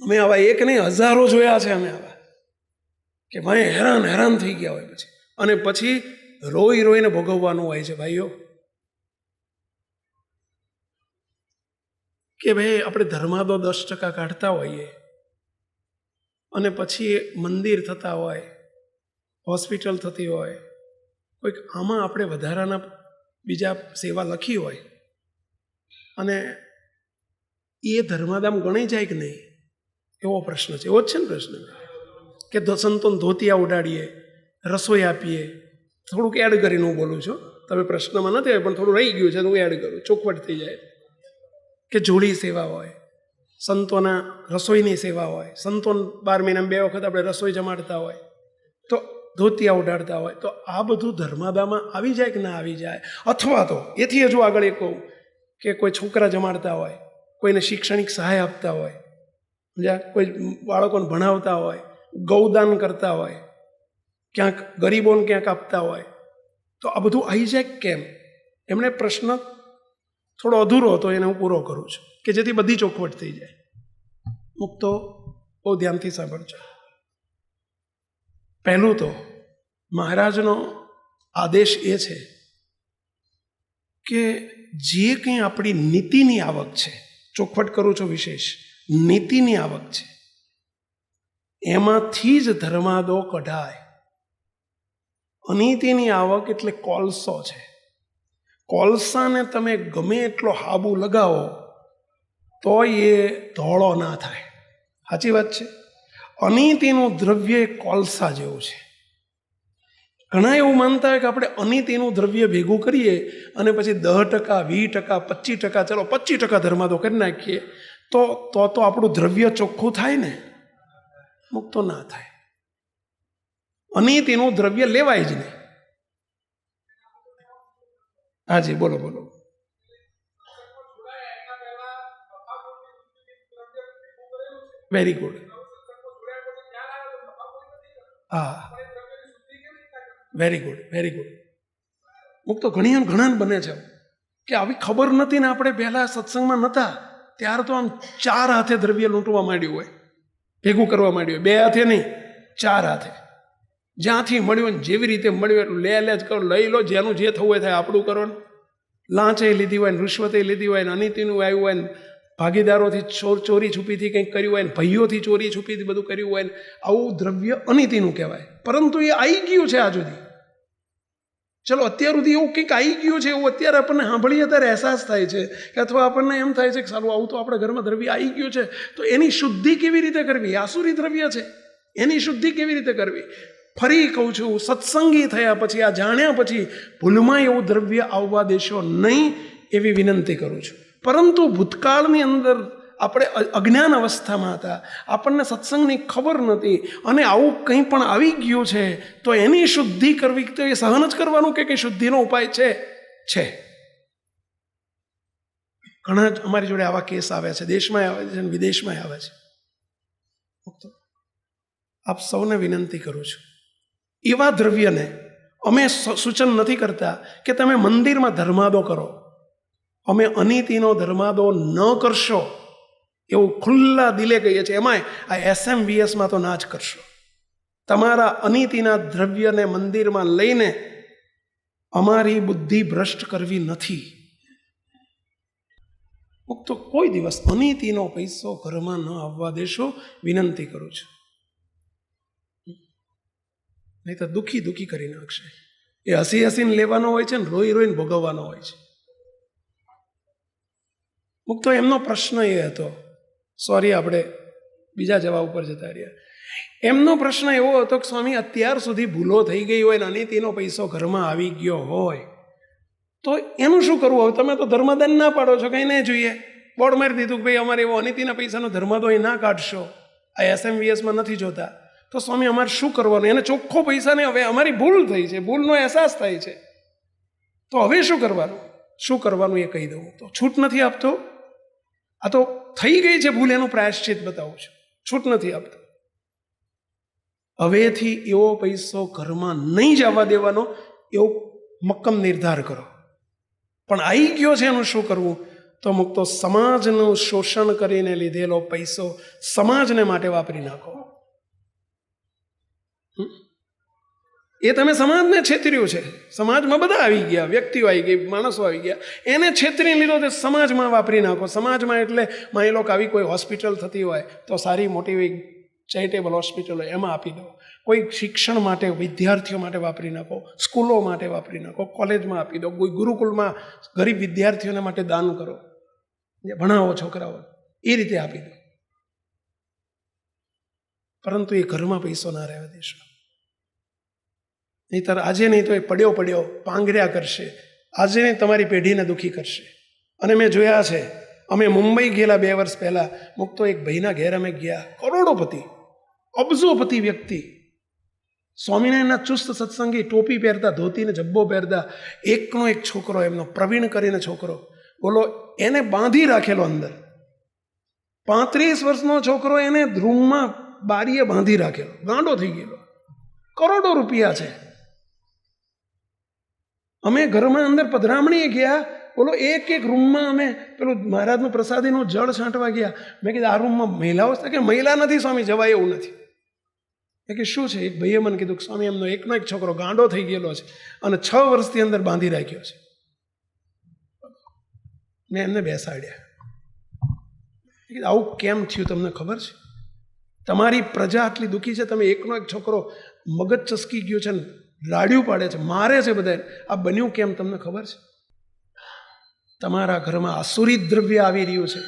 અમે આવા એક નહીં હજારો જોયા છે. અમે આવા કે ભાઈ હેરાન થઈ ગયા હોય પછી, અને પછી રોઈને ભોગવવાનું હોય છે ભાઈઓ. કે ભાઈ આપણે ધર્માદો 10% કાઢતા હોઈએ, અને પછી મંદિર થતા હોય, હોસ્પિટલ થતી હોય, કોઈક આમાં આપણે વધારાના બીજા સેવા લખી હોય, અને એ ધર્માદામ ગણી જાય કે નહીં, એવો પ્રશ્ન છે. એવો જ છે ને પ્રશ્ન કે સંતોન ધોતિયા ઉડાડીએ, રસોઈ આપીએ. થોડુંક એડ કરીને હું બોલું છું, તમે પ્રશ્નમાં નથી પણ થોડું રહી ગયું છે તો હું એડ કરું, ચોખવટ થઈ જાય. કે જોડી સેવા હોય, સંતોના રસોઈની સેવા હોય, સંતોન 12 મહિનામાં 2 વખત આપણે રસોઈ જમાડતા હોય, તો ધોતિયા ઉડાડતા હોય, તો આ બધું ધર્માદામાં આવી જાય કે ના આવી જાય. અથવા તો એથી હજુ આગળ એ કહું કે કોઈ છોકરા જમાડતા હોય, કોઈને શૈક્ષણિક સહાય આપતા હોય, કોઈ બાળકોને ભણાવતા હોય, ગૌદાન કરતા હોય, ક્યાંક ગરીબોને ક્યાંક આપતા હોય, તો આ બધું આવી જાય કેમ? એમણે પ્રશ્ન થોડો અધૂરો હતો, એને હું પૂરો કરું છું કે જેથી બધી ચોખવટ થઈ જાય. મુક્તો બહુ ધ્યાનથી સાંભળજો. પહેલું તો મહારાજનો આદેશ એ છે કે જે કંઈ આપણી નીતિની આવક છે, ચોખવટ કરું છું વિશેષ, નીતિની આવક છે, એમાંથી જ ધર્માદો કઢાય. અનીતિની આવક એટલે કોલસો છે. કોલસાને તમે ગમે એટલો હાબુ લગાવો તો એ ધોળો ના થાય. સાચી વાત છે. અનીતિનું દ્રવ્ય કોલસા જેવું છે. ઘણા એવું માનતા હોય કે આપણે અનીતિનું દ્રવ્ય ભેગું કરીએ અને પછી 10%, 20%, 25%, ચલો 25% ધર્માદો કરી નાખીએ તો આપણું દ્રવ્ય ચોખ્ખું થાય ને? મુક્તો ના થાય. અનીતિનું દ્રવ્ય લેવાય જ નહીં. હાજી બોલો. Very good. હા, વેરી ગુડ. મુક્તો ઘણા બને છે કે આવી ખબર નથી ને આપણે પહેલા સત્સંગમાં નહોતા ત્યારે તો આમ 4 હાથે દ્રવ્ય લૂંટવા માંડ્યું હોય, ભેગું કરવા માંડ્યું હોય. 2 હાથે નહીં, 4 હાથે. જ્યાંથી મળ્યું ને જેવી રીતે મળ્યું એટલું લે જ કરો, લઈ લો, જેનું જે થવું હોય થાય. આપણું કરો ને. લાંચે લીધી હોય ને, રિશ્વતે લીધી હોય ને, અનીતિનું આવ્યું હોય ને, ભાગીદારોથી ચોરી છુપીથી કંઈક કર્યું હોય ને ભાઈઓથી ચોરી છુપીથી બધું કર્યું હોય ને આવું દ્રવ્ય અનીતિનું કહેવાય. પરંતુ એ આવી ગયું છે આજ સુધી. ચલો અત્યાર સુધી એવું કંઈક આવી ગયું છે, એવું અત્યારે આપણને સાંભળીએ ત્યારે અહેસાસ થાય છે કે અથવા આપણને એમ થાય છે કે સારું આવું તો આપણા ઘરમાં દ્રવ્ય આવી ગયું છે, તો એની શુદ્ધિ કેવી રીતે કરવી? આસુરી દ્રવ્ય છે, એની શુદ્ધિ કેવી રીતે કરવી? ફરી કહું છું, સત્સંગી થયા પછી, આ જાણ્યા પછી ભૂલમાં એવું દ્રવ્ય આવવા દેશો નહીં એવી વિનંતી કરું છું. પરંતુ ભૂતકાળની અંદર આપણે અજ્ઞાન અવસ્થામાં હતા, આપણને સત્સંગની ખબર નહોતી, અને આવું કંઈ પણ આવી ગયું છે તો એની શુદ્ધિ કરવી તો એ સહન જ કરવાનું કે કંઈ શુદ્ધિનો ઉપાય છે. ઘણા જ અમારી જોડે આવા કેસ આવ્યા છે, દેશમાં આવે છે અને વિદેશમાં આવે છે. આપ સૌને વિનંતી કરું છું, એવા દ્રવ્યને અમે સૂચન નથી કરતા કે તમે મંદિરમાં ધર્માદો કરો. અમે અનીતિનો ધર્માદો ન કરશો એવું ખુલ્લા દિલે કહીએ છીએ. એમાંય આ SMVSમાં તો ના જ કરશો. તમારા અનીતિના દ્રવ્યને મંદિરમાં લઈને અમારી બુદ્ધિ ભ્રષ્ટ કરવી નથી. તો કોઈ દિવસ અનીતિનો પૈસો ઘરમાં ન આવવા દેશો, વિનંતી કરું છું. નહીં તો દુઃખી કરી નાખશે. એ હસી હસીને લેવાનો હોય છે ને રોઈ રોઈને ભોગવવાનો હોય છે. મુક્તો એમનો પ્રશ્ન એ હતો, સોરી આપણે બીજા જવાબ ઉપર જતા રહ્યા. એમનો પ્રશ્ન એવો હતો કે સ્વામી, અત્યાર સુધી ભૂલો થઈ ગઈ હોય ને અનીતિનો પૈસો ઘરમાં આવી ગયો હોય તો એનું શું કરવું? હવે તમે તો ધર્મદાન ના પાડો છો, કંઈ નહીં જોઈએ, બોર્ડ મારી દીધું કે ભાઈ અમારે એવો અનીતિના પૈસાનો ધર્માદો અહીં ના કાઢશો, આ SMVSમાં નથી જોતા. તો સ્વામી અમારે શું કરવાનું? એને ચોખ્ખો પૈસા નહીં, હવે અમારી ભૂલ થઈ છે, ભૂલનો અહેસાસ થાય છે, તો હવે શું કરવાનું? શું કરવાનું એ કહી દઉં તો છૂટ નથી આપતો. આ તો થઈ ગઈ છે ભૂલ, એનું પ્રાયશ્ચિત બતાવું છું, છૂટ નથી આપતો. હવેથી એવો પૈસો ઘરમાં નહીં જવા દેવાનો એવો મક્કમ નિર્ધાર કરો. પણ આવી ગયો છે, એનું શું કરવું? તો મુક્તો સમાજનું શોષણ કરીને લીધેલો પૈસો સમાજને માટે વાપરી નાખો. એ તમે સમાજને છેતર્યું છે. સમાજમાં બધા આવી ગયા, વ્યક્તિઓ આવી ગઈ, માણસો આવી ગયા, એને છેતરી લીધો તે સમાજમાં વાપરી નાખો. સમાજમાં એટલે માની લો કે આવી કોઈ હોસ્પિટલ થતી હોય તો સારી મોટી ચેરિટેબલ હોસ્પિટલ હોય એમાં આપી દો. કોઈ શિક્ષણ માટે વિદ્યાર્થીઓ માટે વાપરી નાખો, સ્કૂલો માટે વાપરી નાખો, કોલેજમાં આપી દો, કોઈ ગુરુકુળમાં ગરીબ વિદ્યાર્થીઓને માટે દાન કરો, ભણાવો છોકરાઓ, એ રીતે આપી દો. પરંતુ એ ઘરમાં પૈસો ના રહેવા દેશો. નહીંતર આજે નહીં તો એ પડ્યો પાંગર્યા કરશે. આજે નહીં તમારી પેઢીને દુઃખી કરશે. અને મેં જોયા છે, અમે મુંબઈ ગયેલા 2 વર્ષ પહેલાં, મુક્તો એક ભાઈના ઘેર અમે ગયા, કરોડોપતિ, અબજોપતિ વ્યક્તિ, સ્વામિનારાયણના ચુસ્ત સત્સંગી, ટોપી પહેરતા, ધોતીને જબ્બો પહેરતા, એકનો એક છોકરો એમનો પ્રવીણ કરીને છોકરો, બોલો, એને બાંધી રાખેલો અંદર. 35 વર્ષનો છોકરો એને રૂમમાં બારીએ બાંધી રાખેલો, ગાંડો થઈ ગયેલો. કરોડો રૂપિયા છે. અમે ઘરમાં અંદર પધરામણીએ ગયા, બોલો, એક રૂમમાં અમે પેલું મહારાજનું પ્રસાદીનું જળ છાંટવા ગયા. મેં કીધું આ રૂમમાં મહિલાઓ છે? કે મહિલા નથી સ્વામી, જવાય એવું નથી. કે શું છે? એક ભાઈએ મને કીધું કે સ્વામી એમનો એકનો એક છોકરો ગાંડો થઈ ગયેલો છે અને 6 વર્ષથી અંદર બાંધી રાખ્યો છે. મેં એમને બેસાડ્યા. આવું કેમ થયું તમને ખબર છે? તમારી પ્રજા આટલી દુઃખી છે, તમે એકનો એક છોકરો મગજ ચસકી ગયો છે ને રાડ્યું પાડે છે, મારે છે બધા. આ બન્યું કેમ તમને ખબર છે? તમારા ઘરમાં આસુરી દ્રવ્ય આવી રહ્યું છે,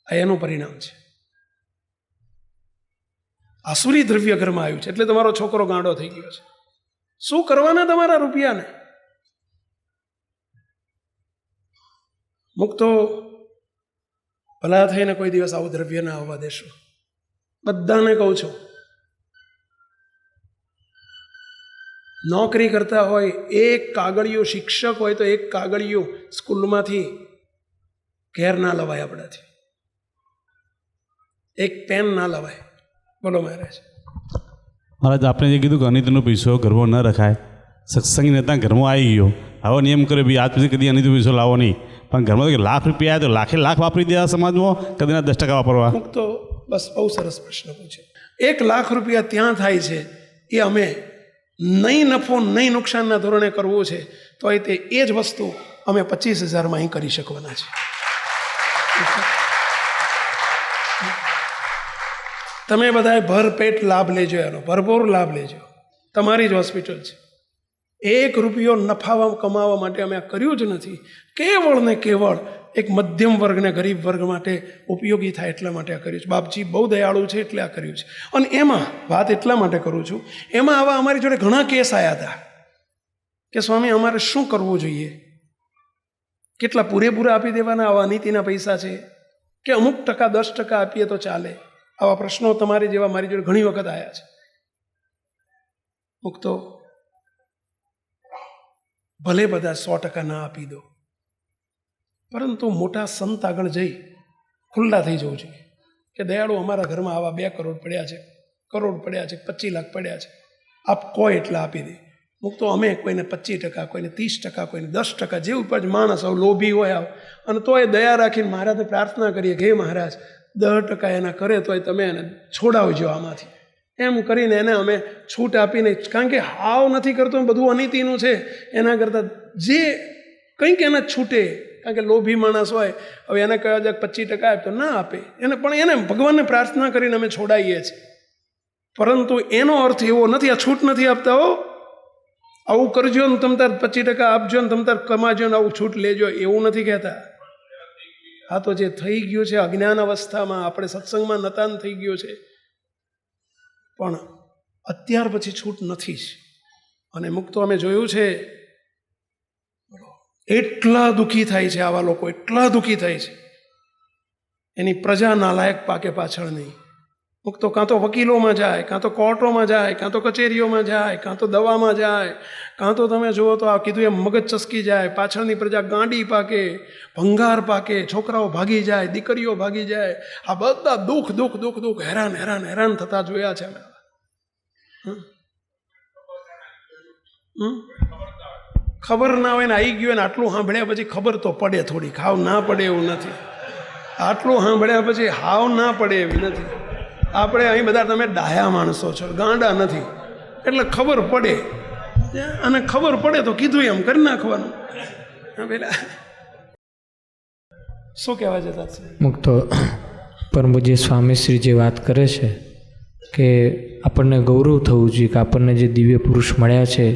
આ એનું પરિણામ છે. આસુરી દ્રવ્ય ઘરમાં આવ્યું છે એટલે તમારો છોકરો ગાંડો થઈ ગયો છે. શું કરવાના તમારા રૂપિયાને? મુક્તો ભલા થઈને કોઈ દિવસ આવું દ્રવ્ય ના આવવા દેશો. બધાને કહું છું, નોકરી કરતા હોય, એક કાગળિયું, શિક્ષક હોય તો એક કાગળિયું સ્કૂલમાંથી ઘેર ના લવાય, આપણાથી એક પેન ના લવાય. બોલો મહારાજ. મહારાજ, આપણે જે કીધું કે અનિતિનો પૈસો ઘરમાં ન રખાય, સત્સંગી નેતા ઘરમાં આવી ગયો, આવો નિયમ કરે ભાઈ આજ પછી કદી અનિતિનો પૈસો લાવો નહીં. પણ ઘરમાં તો લાખ રૂપિયા આવે તો લાખે લાખ વાપરી દેવા સમાજમાં, કદી ના 10% વાપરવા. તો બસ બહુ સરસ પ્રશ્ન પૂછ્યો. 1 લાખ રૂપિયા ત્યાં થાય છે, એ અમે નહીં નફો નહીં નુકસાનના ધોરણે કરવું છે તો એ જ વસ્તુ અમે 25,000માં અહીં કરી શકવાના છે. તમે બધાએ ભરપેટ લાભ લેજો, એનો ભરપૂર લાભ લેજો. તમારી જ હોસ્પિટલ છે. 1 રૂપિયો નફા કમાવા માટે અમે આ કર્યું જ નથી. કેવળ ને કેવળ એક મધ્યમ વર્ગને, ગરીબ વર્ગ માટે ઉપયોગી થાય એટલા માટે આ કર્યું છે. બાપજી બહુ દયાળુ છે એટલે આ કર્યું છે. અને એમાં વાત એટલા માટે કરું છું, એમાં આવા અમારી જોડે ઘણા કેસ આવ્યા હતા કે સ્વામી અમારે શું કરવું જોઈએ, કેટલા પૂરેપૂરા આપી દેવાના, આવા અનીતિના પૈસા છે કે અમુક ટકા 10% આપીએ તો ચાલે. આવા પ્રશ્નો તમારી જેવા મારી જોડે ઘણી વખત આવ્યા છે. મુક્તો ભલે બધા 100% ના આપી દો, પરંતુ મોટા સંત આગળ જઈ ખુલ્લા થઈ જવું જોઈએ કે દયાળુ અમારા ઘરમાં આવા 2 કરોડ પડ્યા છે, 25 લાખ પડ્યા છે, આપ કોઈ એટલા આપી દે. મુક્તો અમે કોઈને 25%, કોઈને 30%, કોઈને 10%, જેવું પણ માણસ આવ લોભી હોય અને તોય દયા રાખીને મહારાજને પ્રાર્થના કરીએ કે હે મહારાજ 10% એના કરે તોય તમે એને છોડાવજો આમાંથી, એમ કરીને એને અમે છૂટ આપીને, કારણ કે હાવ નથી કરતો બધું અનીતિનું છે, એના કરતાં જે કંઈક એને છૂટે, કારણ કે લોભી માણસ હોય, હવે એને કહેવા જાય 25% આપ તો ના આપે, એને પણ એને ભગવાનને પ્રાર્થના કરીને અમે છોડાવીએ છીએ. પરંતુ એનો અર્થ એવો નથી, આ છૂટ નથી આપતા. હો, આવું કરજો ને તમ તાર 25% આપજો ને તમ તાર કમાજો ને આવું છૂટ લેજો, એવું નથી કહેતા. આ તો જે થઈ ગયું છે અજ્ઞાન અવસ્થામાં, આપણે સત્સંગમાં નતાન થઈ ગયો છે, પણ અત્યાર પછી છૂટ નથી જ. અને મુક્તો અમે જોયું છે એટલા દુઃખી થાય છે આવા લોકો, એટલા દુઃખી થાય છે, એની પ્રજા નાલાયક પાકે પાછળ નહીં. મુક્તો કાં તો વકીલોમાં જાય, કાં તો કોર્ટોમાં જાય, કાં તો કચેરીઓમાં જાય, કાં તો દવામાં જાય, કાં તો તમે જુઓ તો આ કીધું એમ મગજ ચસકી જાય, પાછળની પ્રજા ગાંડી પાકે, ભંગાર પાકે, છોકરાઓ ભાગી જાય, દીકરીઓ ભાગી જાય. આ બધા દુઃખ દુઃખ દુઃખ દુઃખ હેરાન હેરાન હેરાન થતા જોયા છે અમે. ખબર ના હોય ને આવી ગયું ને આટલું સાંભળ્યા પછી ખબર તો પડે થોડી, હાવ ના પડે એવું નથી. આટલું સાંભળ્યા પછી હાવ ના પડે એવી નથી. આપણે અહીં બધા તમે ડાયા માણસો છો, ગાંડા નથી, એટલે ખબર પડે, અને ખબર પડે તો કીધું એમ કરી નાખવાનું. પેલા શું કહેવા જતા છે મુક્તો પરમ પૂજ્ય સ્વામીશ્રી જે વાત કરે છે કે આપણને ગૌરવ થવું જોઈએ કે આપણને જે દિવ્ય પુરુષ મળ્યા છે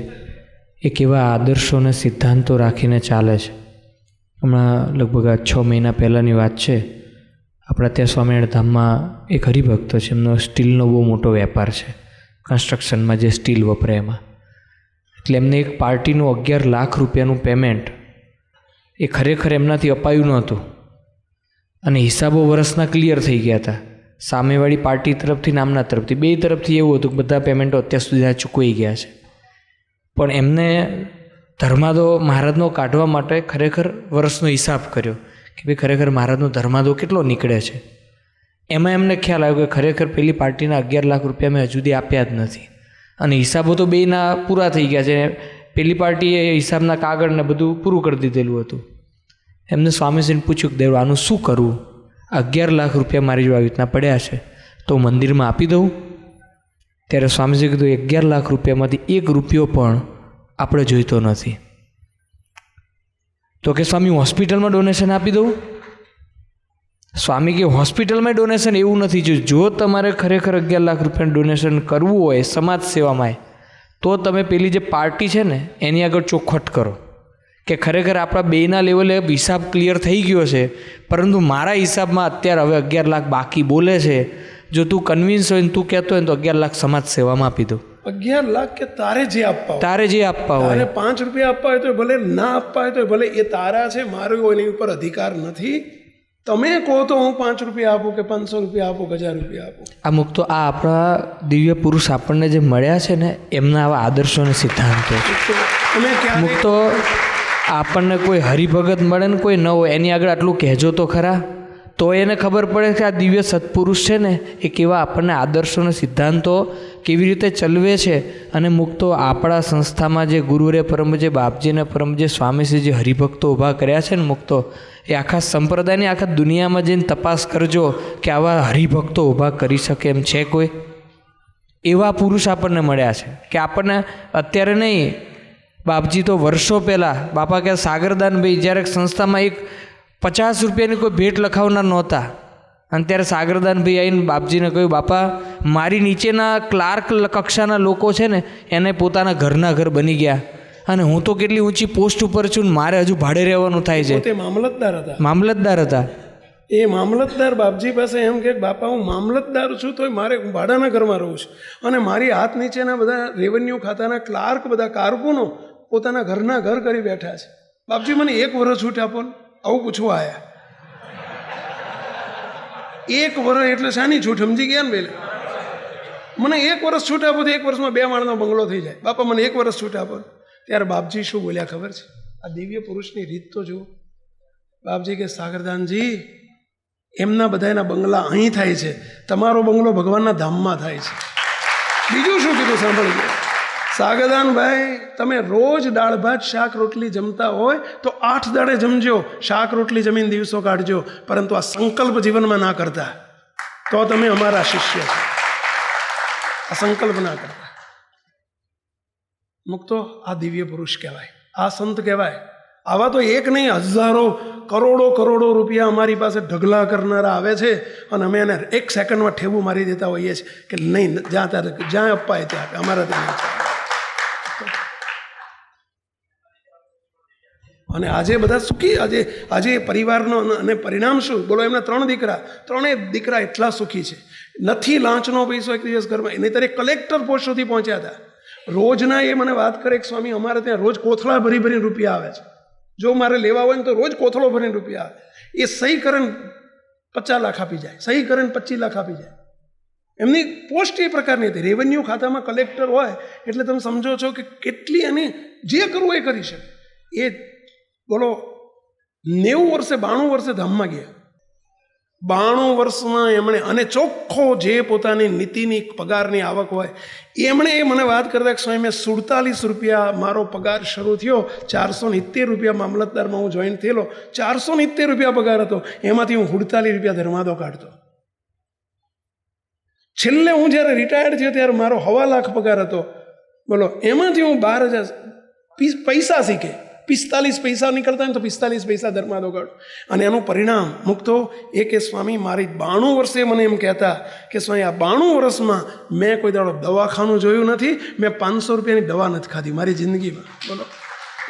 એ કેવા આદર્શો અને સિદ્ધાંતો રાખીને ચાલે છે. હમણાં લગભગ 6 મહિના પહેલાંની વાત છે, આપણા ત્યાં સ્વામિનારાયણ ધામમાં એક હરિભક્ત છે, એમનો સ્ટીલનો બહુ મોટો વેપાર છે, કન્સ્ટ્રક્શનમાં જે સ્ટીલ વપરાય એમાં. એટલે એમને એક પાર્ટીનું 11 લાખ રૂપિયાનું પેમેન્ટ એ ખરેખર એમનાથી અપાયું નહોતું, અને હિસાબો વર્ષના ક્લિયર થઈ ગયા હતા. સામેવાળી પાર્ટી તરફથી નામના તરફથી, બે તરફથી એવું હતું કે બધા પેમેન્ટો અત્યાર સુધી ચૂકવાઈ ગયા છે. પણ એમને ધર્માદો મહારાજનો કાઢવા માટે ખરેખર વર્ષનો હિસાબ કર્યો કે ભાઈ ખરેખર મહારાજનો ધર્માદો કેટલો નીકળે છે. એમાં એમને ખ્યાલ આવ્યો કે ખરેખર પેલી પાર્ટીના 11 લાખ રૂપિયા મેં હજુ સુધી આપ્યા જ નથી, અને હિસાબો તો બેના પૂરા થઈ ગયા છે. પેલી પાર્ટીએ હિસાબના કાગળને બધું પૂરું કરી દીધેલું હતું. એમને સ્વામીજીને પૂછ્યું કે દેવ આનું શું કરવું, 11 લાખ રૂપિયા મારી જોડે આવી રીતના પડ્યા છે, તો મંદિરમાં આપી દઉં? ત્યારે સ્વામીજીએ કીધું 11 લાખ રૂપિયામાંથી 1 રૂપિયો પણ આપણે જોઈતો નથી. તો કે સ્વામી હોસ્પિટલમાં ડોનેશન આપી દઉં? સ્વામી કે હોસ્પિટલમાં ડોનેશન એવું નથી જોયું. જો તમારે ખરેખર 11 લાખ રૂપિયાનું ડોનેશન કરવું હોય સમાજ સેવામાં, તો તમે પેલી જે પાર્ટી છે ને એની આગળ ચોખવટ કરો કે ખરેખર આપણા બેના લેવલે હિસાબ ક્લિયર થઈ ગયો છે, પરંતુ મારા હિસાબમાં અત્યારે હવે 11 લાખ બાકી બોલે છે. જો તું કન્વિન્સ હોય ને તું કહેતો હોય તો 11 લાખ સમાજ સેવામાં આપી દો. 11 લાખ કે તારે જે આપવા હોય, તારે જે આપવા હોય, તારે 5 રૂપિયા આપવા હોય તો ભલે, ના આપવા હોય તો ભલે, એ તારા છે, મારો એની ઉપર અધિકાર નથી. તમે કહો તો હું 5 રૂપિયા આપું કે 500 રૂપિયા આપું કે 1000 રૂપિયા આપું. આ મુક્તો આ આપણા દિવ્ય પુરુષ આપણને જે મળ્યા છે ને એમના આવા આદર્શો અને સિદ્ધાંતો તમે ક્યારે મુક્તો આપણને કોઈ હરિભગત મળે ને કોઈ ન હોય એની આગળ આટલું કહેજો તો ખરા, તો એને ખબર પડે કે આ દિવ્ય સત્પુરુષ છે ને એ કેવા આપણને આદર્શો અને સિદ્ધાંતો કેવી રીતે ચલવે છે. અને મુક્તો આપણા સંસ્થામાં જે ગુરુરે પરમ જે બાપજીને પરમ જે સ્વામીશ્રી જે હરિભક્તો ઊભા કર્યા છે ને મુક્તો, એ આખા સંપ્રદાયની આખા દુનિયામાં જઈને તપાસ કરજો કે આવા હરિભક્તો ઊભા કરી શકે એમ છે કોઈ? એવા પુરુષ આપણને મળ્યા છે કે આપણને અત્યારે નહીં, બાપજી તો વર્ષો પહેલાં બાપા કે સાગરદાનભાઈ જ્યારે સંસ્થામાં એક 50 રૂપિયાની કોઈ ભેટ લખાવનાર નહોતા. અને ત્યારે સાગરદાનભાઈ આવીને બાપજીને કહ્યું, બાપા મારી નીચેના ક્લાર્ક કક્ષાના લોકો છે ને એને પોતાના ઘરના ઘર બની ગયા, અને હું તો કેટલી ઊંચી પોસ્ટ ઉપર છું ને મારે હજુ ભાડે રહેવાનું થાય છે. તે મામલતદાર હતા. મામલતદાર હતા. એ મામલતદાર બાપજી પાસે એમ કે બાપા હું મામલતદાર છું તોય મારે હું ભાડાના ઘરમાં રહું છું, અને મારી હાથ નીચેના બધા રેવન્યુ ખાતાના ક્લાર્ક બધા કારકુનો પોતાના ઘરના ઘર કરી બેઠા છે. બાપજી મને 1 વર્ષ છૂટ આપો ને. આવું પૂછવા આવ્યા. 1 વર્ષ એટલે શાની છૂટ? સમજી ગયા ને પેલે? મને 1 વર્ષ છૂટ આપો તો 1 વર્ષમાં 2 માળનો બંગલો થઈ જાય. બાપા મને 1 વર્ષ છૂટ આપો. ત્યારે બાપજી શું બોલ્યા ખબર છે? આ દિવ્ય પુરુષની રીત તો જુઓ. બાપજી કે સાગરદાનજી, એમના બધાના બંગલા અહીં થાય છે, તમારો બંગલો ભગવાનના ધામમાં થાય છે. બીજું શું કીધું સાંભળજો. સાગરદાનભાઈ, તમે રોજ દાળ ભાત શાક રોટલી જમતા હોય તો 8 દાડે જમજો, શાક રોટલી જમીને દિવસો કાઢજો, પરંતુ આ સંકલ્પ જીવનમાં ના કરતા તો તમે અમારા શિષ્ય છો. આ સંકલ્પ ના કરતા મુક્તો આ દિવ્ય પુરુષ કહેવાય, આ સંત કહેવાય. આવા તો એક નહીં, હજારો કરોડો રૂપિયા અમારી પાસે ઢગલા કરનારા આવે છે, અને અમે એને 1 સેકન્ડમાં ઠેવું મારી દેતા હોઈએ છીએ કે નહીં, જ્યાં અપાય ત્યાં આપે, અમારા ત્યાં. અને આજે બધા સુખી, આજે પરિવારનો અને પરિણામ શું બોલો? એમના 3 દીકરા, 3 દીકરા એટલા સુખી છે. નથી લાંચનો પૈસો એક દિવસ ઘરમાં, એની તરફ કલેક્ટર પોસ્ટ સુધી પહોંચ્યા હતા. રોજના એ મને વાત કરે કે સ્વામી અમારે ત્યાં રોજ કોથળા ભરીને રૂપિયા આવે છે. જો મારે લેવા હોય ને તો રોજ કોથળો ભરીને રૂપિયા આવે. એ સહી કરે 50 લાખ આપી જાય, સહી કરે 25 લાખ આપી જાય. એમની પોસ્ટ એ પ્રકારની હતી. રેવન્યુ ખાતામાં કલેક્ટર હોય એટલે તમે સમજો છો કે કેટલી, અને જે કરવું એ કરી શકે. એ બોલો 90 વર્ષે 92 વર્ષે ધામમાં ગયા. 92 વર્ષમાં એમણે, અને ચોખ્ખો જે પોતાની નીતિની પગારની આવક હોય એમણે એ મને વાત કરતા કે સ્વામી મેં 47 રૂપિયા મારો પગાર શરૂ થયો, 470 રૂપિયા મામલતદારમાં હું જોઈન થયેલો, 470 રૂપિયા પગાર હતો, એમાંથી હું 48 રૂપિયા ધર્માદો કાઢતો. છેલ્લે હું જ્યારે રિટાયર્ડ થયો ત્યારે મારો 1.25 લાખ પગાર હતો. બોલો, એમાંથી હું 12,000 પૈસા શીખે, 45 પૈસા નીકળતા ને તો 45 પૈસા ધર્માદો કાઢો. અને એનું પરિણામ મુક્તો એ કે સ્વામી મારી 92 વર્ષે મને એમ કહેતા કે સ્વામી આ 92 વર્ષમાં મેં કોઈ દાડો દવાખાનું જોયું નથી, મેં 500 રૂપિયાની દવા નથી ખાધી મારી જિંદગીમાં. બોલો,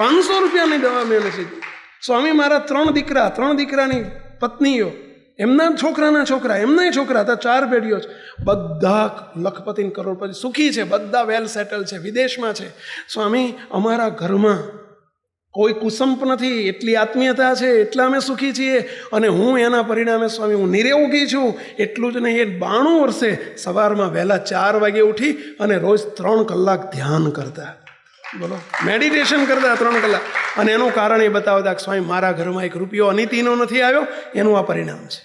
500 રૂપિયાની દવા મેં નથી ખાધી. સ્વામી મારા 3 દીકરા, 3 દીકરાની પત્નીઓ, એમના છોકરાના છોકરા, એમના છોકરા હતા, 4 પેઢીઓ છે, બધા લખપતિ કરોડપતિ સુખી છે, બધા વેલ સેટલ છે, વિદેશમાં છે. સ્વામી અમારા ઘરમાં કોઈ કુસંપ નથી, એટલી આત્મીયતા છે, એટલા અમે સુખી છીએ. અને હું એના પરિણામે સ્વામી હું નિરોગી છું. એટલું જ નહીં, એ 92 વર્ષે સવારમાં વહેલા 4 વાગે ઉઠી અને રોજ 3 કલાક ધ્યાન કરતા. બોલો, મેડિટેશન કરતા 3 કલાક. અને એનું કારણ એ બતાવતા કે સ્વામી મારા ઘરમાં 1 રૂપિયો અનીતિનો નથી આવ્યો, એનું આ પરિણામ છે.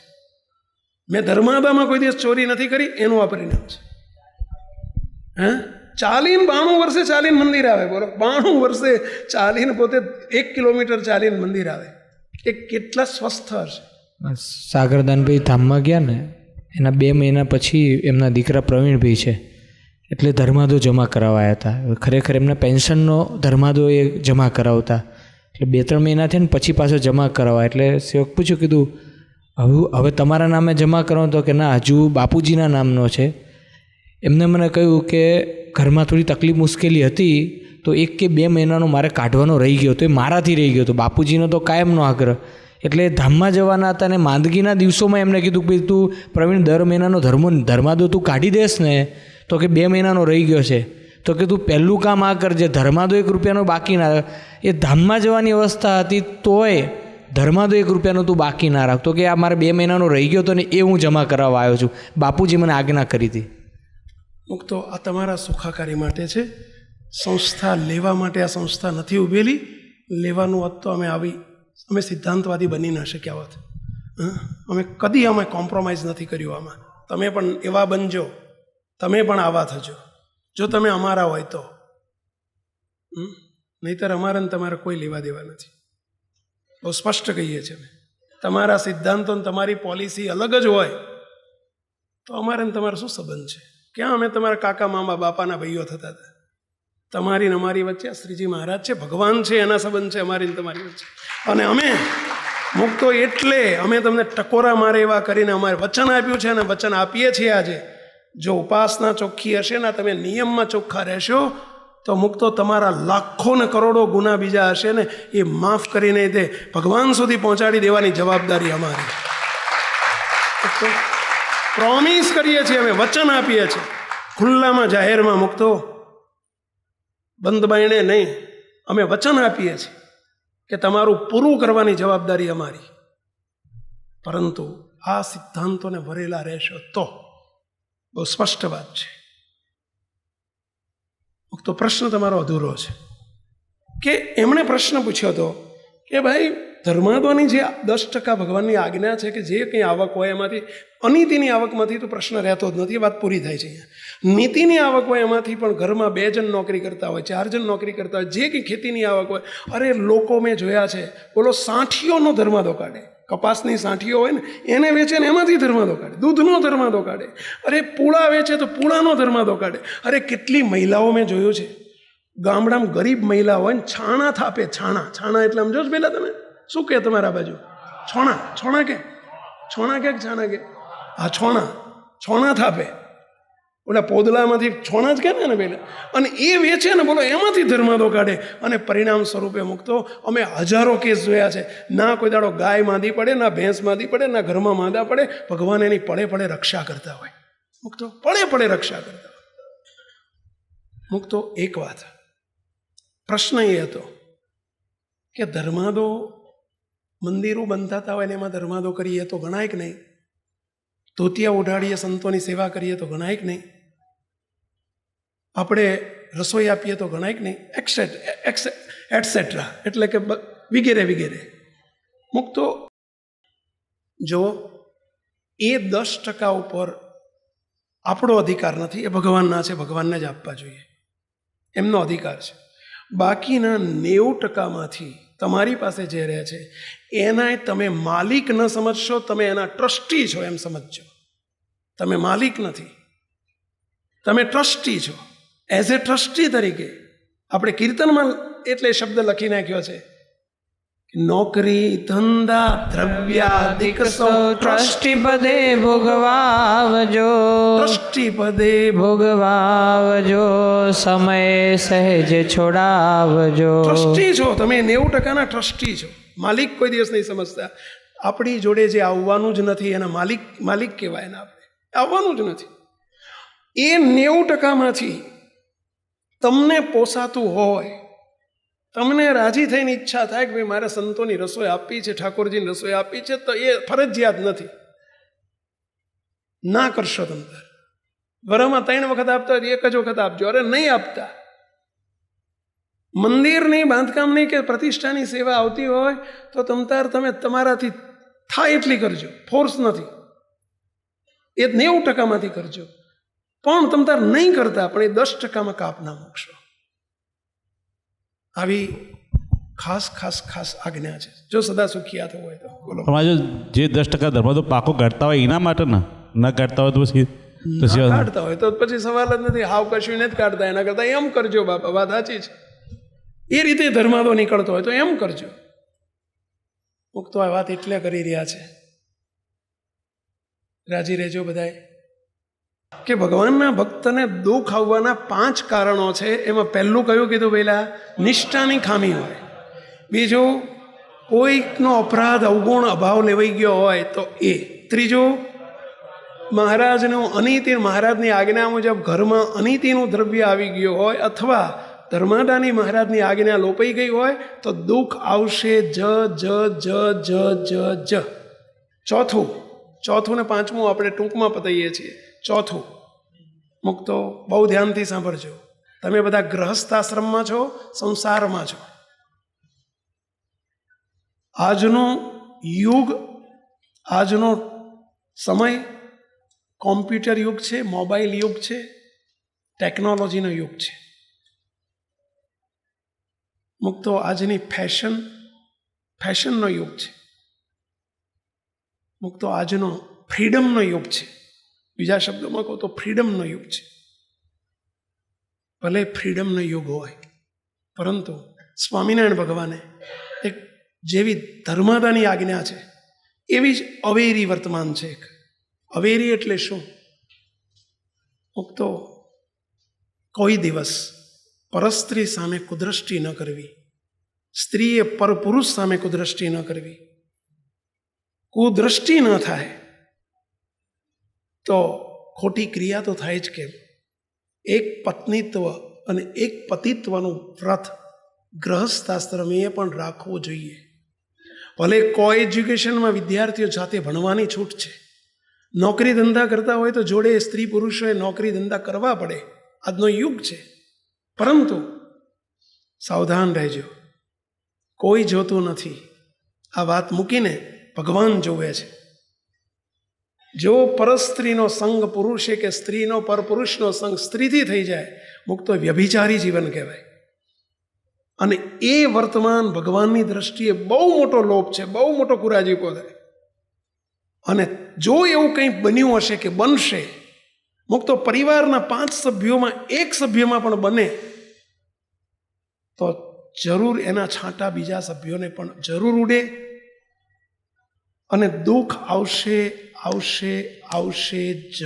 મેં ધર્માદામાં કોઈ દિવસ ચોરી નથી કરી, એનું આ પરિણામ છે. 92 વર્ષે ચાલીને મંદિર આવે. બોલો, 92 વર્ષે ચાલીને પોતે 1 કિલોમીટર ચાલીને મંદિર આવે. એ કેટલા સ્વસ્થ હશે. સાગરદાનભાઈ ધામમાં ગયા ને એના 2 મહિના પછી એમના દીકરા પ્રવીણભાઈ છે એટલે ધર્માદો જમા કરાવાયા હતા. ખરેખર એમના પેન્શનનો ધર્માદો એ જમા કરાવતા. એટલે 2-3 મહિના થયા ને પછી પાછો જમા કરાવવા. એટલે સેવક પૂછ્યું, કીધું હવે તમારા નામે જમા કરાવો? તો કે ના, હજુ બાપુજીના નામનો છે. એમને મને કહ્યું કે ઘરમાં થોડી તકલીફ મુશ્કેલી હતી તો 1 કે 2 મહિનાનો મારે કાઢવાનો રહી ગયો, તો એ મારાથી રહી ગયો હતો. બાપુજીનો તો કાયમનો આગ્રહ. એટલે ધામમાં જવાના હતા અને માંદગીના દિવસોમાં એમને કીધું કે તું પ્રવીણ દર મહિનાનો ધર્માદો તું કાઢી દેસ ને? તો કે 2 મહિનાનો રહી ગયો છે. તો કે તું પહેલું કામ આ કરજે, ધર્માદો 1 રૂપિયાનો બાકી ના. એ ધામમાં જવાની અવસ્થા હતી તોય ધર્માદો 1 રૂપિયાનો તું બાકી ના રાખ. તો કે આ મારે 2 મહિનાનો રહી ગયો હતો ને એ હું જમા કરાવવા આવ્યો છું, બાપુજી મને આજ્ઞા કરી હતી. મુક્તો આ તમારા સુખાકારી માટે છે. સંસ્થા લેવા માટે આ સંસ્થા નથી ઊભેલી. લેવાનું હોત તો અમે સિદ્ધાંતવાદી બની ન શક્યા હોત. અમે કદી કોમ્પ્રોમાઇઝ નથી કર્યું આમાં. તમે પણ એવા બનજો, તમે પણ આવા થજો જો તમે અમારા હોય તો. નહીંતર અમારે ને તમારે કોઈ લેવા દેવા નથી. બહુ સ્પષ્ટ કહીએ છીએ અમે. તમારા સિદ્ધાંતો ને તમારી પોલિસી અલગ જ હોય તો અમારે ને તમારો શું સંબંધ છે? ક્યાં અમે તમારા કાકા મામા બાપાના ભાઈઓ થતા હતા? તમારી ને અમારી વચ્ચે શ્રીજી મહારાજ છે, ભગવાન છે, એના સંબંધ છે અમારી ને તમારી વચ્ચે. અને અમે મુક્તો એટલે અમે તમને ટકોરા મારે એવા કરીને અમારે વચન આપ્યું છે અને વચન આપીએ છીએ આજે. જો ઉપાસના ચોખ્ખી હશે ને તમે નિયમમાં ચોખ્ખા રહેશો તો મુક્તો તમારા લાખો ને કરોડો ગુના બીજા હશે ને એ માફ કરીને તે ભગવાન સુધી પહોંચાડી દેવાની જવાબદારી અમારી. પ્રોમિસ કરીએ છીએ, અમે વચન આપીએ છીએ ખુલ્લામાં જાહેરમાં મુક્તો, બંધ બાયણે નહીં. અમે વચન આપીએ છીએ કે તમારું પૂરું કરવાની જવાબદારી અમારી. પરંતુ આ સિદ્ધાંતોને ભરેલા રહેશો તો બહુ સ્પષ્ટ વાત છે. તો પ્રશ્ન તમારો અધૂરો છે કે એમણે પ્રશ્ન પૂછ્યો હતો કે ભાઈ ધર્માદોની જે 10% ભગવાનની આજ્ઞા છે કે જે કંઈ આવક હોય એમાંથી અનીતિની આવકમાંથી તો પ્રશ્ન રહેતો જ નથી, એ વાત પૂરી થાય છે. અહીંયા નીતિની આવક હોય એમાંથી પણ ઘરમાં 2 જણ નોકરી કરતા હોય, 4 જણ નોકરી કરતા હોય, જે કંઈ ખેતીની આવક હોય, અરે લોકો મેં જોયા છે બોલો સાંઠીઓનો ધર્માદો કાઢે, કપાસની સાંઠીઓ હોય ને એને વેચે ને એમાંથી ધર્માદો કાઢે, દૂધનો ધર્માદો કાઢે, અરે પૂળા વેચે તો પૂળાનો ધર્માદો કાઢે. અરે કેટલી મહિલાઓ મેં જોયું છે ગામડામાં ગરીબ મહિલા હોય ને છાણા થાપે. છાણા એટલે સમજો છો પહેલાં તમે શું કહે તમારા બાજુ? છોણા કે છાણા કે હા છોણા થાપે, ઓલા પોદલામાંથી છોણા જ કે ને પહેલાં, અને એ વેચે ને બોલો એમાંથી ધર્માદો કાઢે. અને પરિણામ સ્વરૂપે મુક્તો અમે હજારો કેસ જોયા છે. ના કોઈ દાડો ગાય માંદી પડે, ના ભેંસ માંદી પડે, ના ઘરમાં માંદા પડે, ભગવાન એની પડે રક્ષા કરતા હોય. મુક્તો પડે રક્ષા કરતા હોય. મુક્તો એક વાત, પ્રશ્ન એ હતો કે ધર્માદો મંદિરો બંધાતા હોય ને એમાં ધર્માદો કરીએ તો ગણાય કે નહીં? ધોતિયા ઉઢાડીએ, સંતોની સેવા કરીએ તો ગણાય કે નહીં? આપણે રસોઈ આપીએ તો ગણાય કે નહીં? એટસેટ્રા એટલે કે વગેરે. મુક્તો જો એ 10% ઉપર આપણો અધિકાર નથી, એ ભગવાનના છે, ભગવાનને જ આપવા જોઈએ, એમનો અધિકાર છે. બાકીના 90%માંથી તમારી પાસે જે રહે છે એના તમે માલિક ન સમજશો, તમે એના ટ્રસ્ટી છો એમ સમજજો. તમે માલિક નથી, તમે ટ્રસ્ટી છો. એઝ એ ટ્રસ્ટી તરીકે આપણે કીર્તનમાં એટલે શબ્દ લખી નાખ્યો છે, નોકરી ધંધા દ્રવ્યાદિક સૌ ટ્રસ્ટી પદે ભોગવાવજો, ટ્રસ્ટી પદે ભોગવાવજો, સમય સહેજ છોડાવજો. ટ્રસ્ટી છો તમે, 90%ના ટ્રસ્ટી છો. માલિક કોઈ દિવસ નહીં સમજતા. આપણી જોડે જે આવવાનું જ નથી એના માલિક કહેવાય ને, આપણે આવવાનું જ નથી. એ 90%માંથી તમને પોસાતું હોય, તમને રાજી થઈને ઈચ્છા થાય કે ભાઈ મારે સંતોની રસોઈ આપી છે, ઠાકોરજીની રસોઈ આપી છે, તો એ ફરજિયાત નથી. ના કરશો તમે. વરમાં 3 વખત આપતા હોય 1 જ વખત આપજો. અરે નહીં આપતા. મંદિરની બાંધકામની કે પ્રતિષ્ઠાની સેવા આવતી હોય તો તમે તમારાથી થાય એટલી કરજો, ફોર્સ નથી. એ 90%માંથી કરજો. પણ તમતાર નહીં કરતા પણ એ 10%માં કાપ ના મૂકશો. આવી ખાસ આજ્ઞા છે જો સદા સુખિયા થવું હોય તો. બોલો. પણ જે 10% ધર્માદો પાકો કાઢતા હોય એના માટે ને ન કાઢતા હોય તો પછી કાઢતા હોય તો પછી સવાલ જ નથી. હાવ કશું નથી કાઢતા, એના કરતા એમ કરજો બાપા, વાત સાચી છે. એ રીતે ધર્માદો નીકળતો હોય તો એમ કરજો. મુક્તો આ વાત એટલે કરી રહ્યા છે, રાજી રહેજો બધાએ, કે ભગવાનના ભક્તને દુઃખ આવવાના 5 કારણો છે. એમાં પહેલું કયું કીધું? પહેલા નિષ્ઠાની ખામી હોય. બીજું કોઈકનો અપરાધ અવગુણ અભાવ લેવાઈ ગયો હોય તો એ. ત્રીજું મહારાજનું અનીતિ, મહારાજની આજ્ઞા મુજબ ઘરમાં અનીતિનું દ્રવ્ય આવી ગયું હોય, અથવા ધર્માદાની મહારાજની આજ્ઞા લોપાઈ ગઈ હોય તો દુઃખ આવશે. ચોથું ને 5મું આપણે ટૂંકમાં પતાવીએ છીએ. ચોથું મુક્તો બહુ ધ્યાનથી સાંભળજો. તમે બધા ગ્રહસ્થાશ્રમમાં છો, સંસારમાં છો. આજનો યુગ, આજનો સમય કોમ્પ્યુટર યુગ છે, મોબાઈલ યુગ છે, ટેકનોલોજીનો યુગ છે. મુક્તો આજની ફેશનનો યુગ છે. મુક્તો આજનો ફ્રીડમનો યુગ છે. બીજા શબ્દોમાં કહો તો ફ્રીડમનો યુગ છે. ભલે ફ્રીડમનો યુગ હોય, પરંતુ સ્વામિનારાયણ ભગવાને એક જેવી ધર્માદાની આજ્ઞા છે એવી જ અવેરી વર્તમાન છે. અવેરી એટલે શું? મુક્તો કોઈ દિવસ પરસ્ત્રી સામે કુદ્રષ્ટિ ન કરવી, સ્ત્રીએ પરપુરુષ સામે કુદ્રષ્ટિ ન કરવી. કુદ્રષ્ટિ ન થાય તો ખોટી ક્રિયા તો થાય જ કેમ? એક પત્નીત્વ અને એક પતિત્વનું વ્રત ગૃહસ્થાશ્રમીએ પણ રાખવું જોઈએ. ભલે કો એજ્યુકેશનમાં વિદ્યાર્થીઓ જાતે ભણવાની છૂટ છે, નોકરી ધંધા કરતા હોય તો જોડે સ્ત્રી પુરુષોએ નોકરી ધંધા કરવા પડે, આજનો યુગ છે. પરંતુ સાવધાન રહેજો, કોઈ જોતું નથી. આ વાત મૂકીને ભગવાન જોવે છે. જો પરસ્ત્રીનો સંગ પુરુષે કે સ્ત્રીનો પરપુરુષનો સંગ સ્ત્રીથી થઈ જાય, મુક્તો વ્યભિચારી જીવન કહેવાય. અને એ વર્તમાન ભગવાનની દ્રષ્ટિએ બહુ મોટો લોપ છે, બહુ મોટો કુરાજીપો થાય. અને જો એવું કંઈ બન્યું હશે કે બનશે, મુક્તો પરિવારના 5 સભ્યોમાં એક સભ્યમાં પણ બને તો જરૂર એના છાંટા બીજા સભ્યોને પણ જરૂર ઉડે અને દુઃખ આવશે આવશે આવશે જ.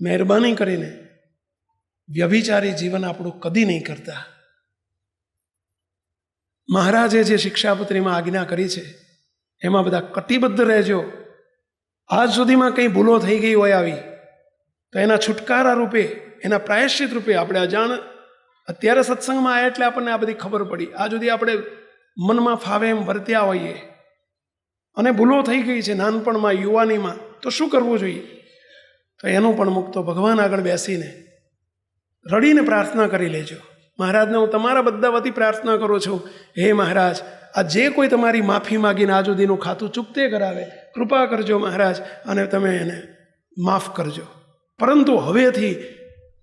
મહેરબાની કરીને વ્યભિચારી જીવન આપણું કદી નહીં કરતા. મહારાજે જે શિક્ષાપત્રીમાં આજ્ઞા કરી છે એમાં બધા કટિબદ્ધ રહેજો. આજ સુધીમાં કંઈ ભૂલો થઈ ગઈ હોય આવી તો એના છુટકારા રૂપે, એના પ્રાયશ્ચિત રૂપે આપણે અજાણ અત્યારે સત્સંગમાં આવ્યા એટલે આપણને આ બધી ખબર પડી. આ સુધી આપણે મનમાં ફાવે એમ વર્ત્યા હોઈએ અને ભૂલો થઈ ગઈ છે નાનપણમાં, યુવાનીમાં, તો શું કરવું જોઈએ? તો એનું પણ મુક્તો ભગવાન આગળ બેસીને રડીને પ્રાર્થના કરી લેજો. મહારાજને હું તમારા બધા વતી પ્રાર્થના કરું છું, હે મહારાજ, આ જે કોઈ તમારી માફી માગીને આ સુધીનું ખાતું ચૂકતે કરાવે, કૃપા કરજો મહારાજ, અને તમે એને માફ કરજો. પરંતુ હવેથી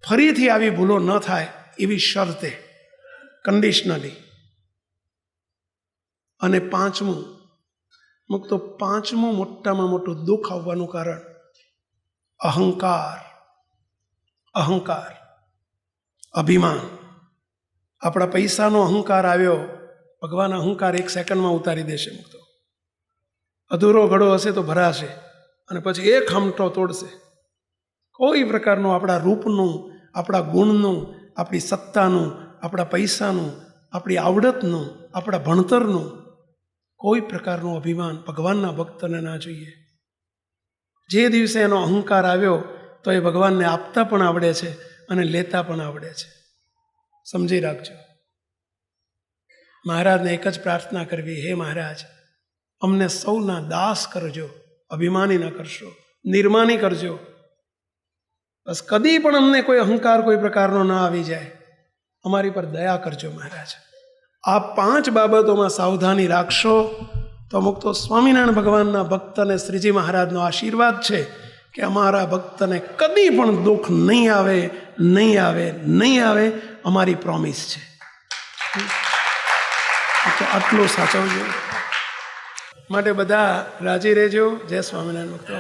ફરીથી આવી ભૂલો ન થાય એવી શરતે, કન્ડિશનલી. અને પાંચમું મોટામાં મોટું દુઃખ આવવાનું કારણ અહંકાર, અભિમાન. આપણા પૈસાનો અહંકાર આવ્યો, ભગવાન અહંકાર 1 સેકન્ડમાં ઉતારી દેશે. મુક્તો અધૂરો ઘડો હશે તો ભરાશે અને પછી એક હમટો તોડશે. કોઈ પ્રકારનું આપણા રૂપનું, આપણા ગુણનું, આપણી સત્તાનું, આપણા પૈસાનું, આપણી આવડતનું, આપણા ભણતરનું કોઈ પ્રકારનું અભિમાન ભગવાનના ભક્તને ના જોઈએ. જે દિવસે એનો અહંકાર આવ્યો તો એ ભગવાનને આપતા પણ આવડે છે અને લેતા પણ આવડે છે. સમજી રાખજો. મહારાજને એક જ પ્રાર્થના કરવી, હે મહારાજ, અમને સૌના દાસ કરજો, અભિમાની ન કરશો, નિર્માની કરજો. બસ કદી પણ અમને કોઈ અહંકાર કોઈ પ્રકારનો ન આવી જાય, અમારી પર દયા કરજો મહારાજ. આ 5 બાબતોમાં સાવધાની રાખશો તો મુક્તો સ્વામિનારાયણ ભગવાનના ભક્તને શ્રીજી મહારાજનો આશીર્વાદ છે કે અમારા ભક્તને કદી પણ દુઃખ નહીં આવે, નહીં આવે, નહીં આવે, અમારી પ્રોમિસ છે. તો આટલું સાચવજો. માટે બધા રાજી રહેજો. જય સ્વામિનારાયણ ભક્તો.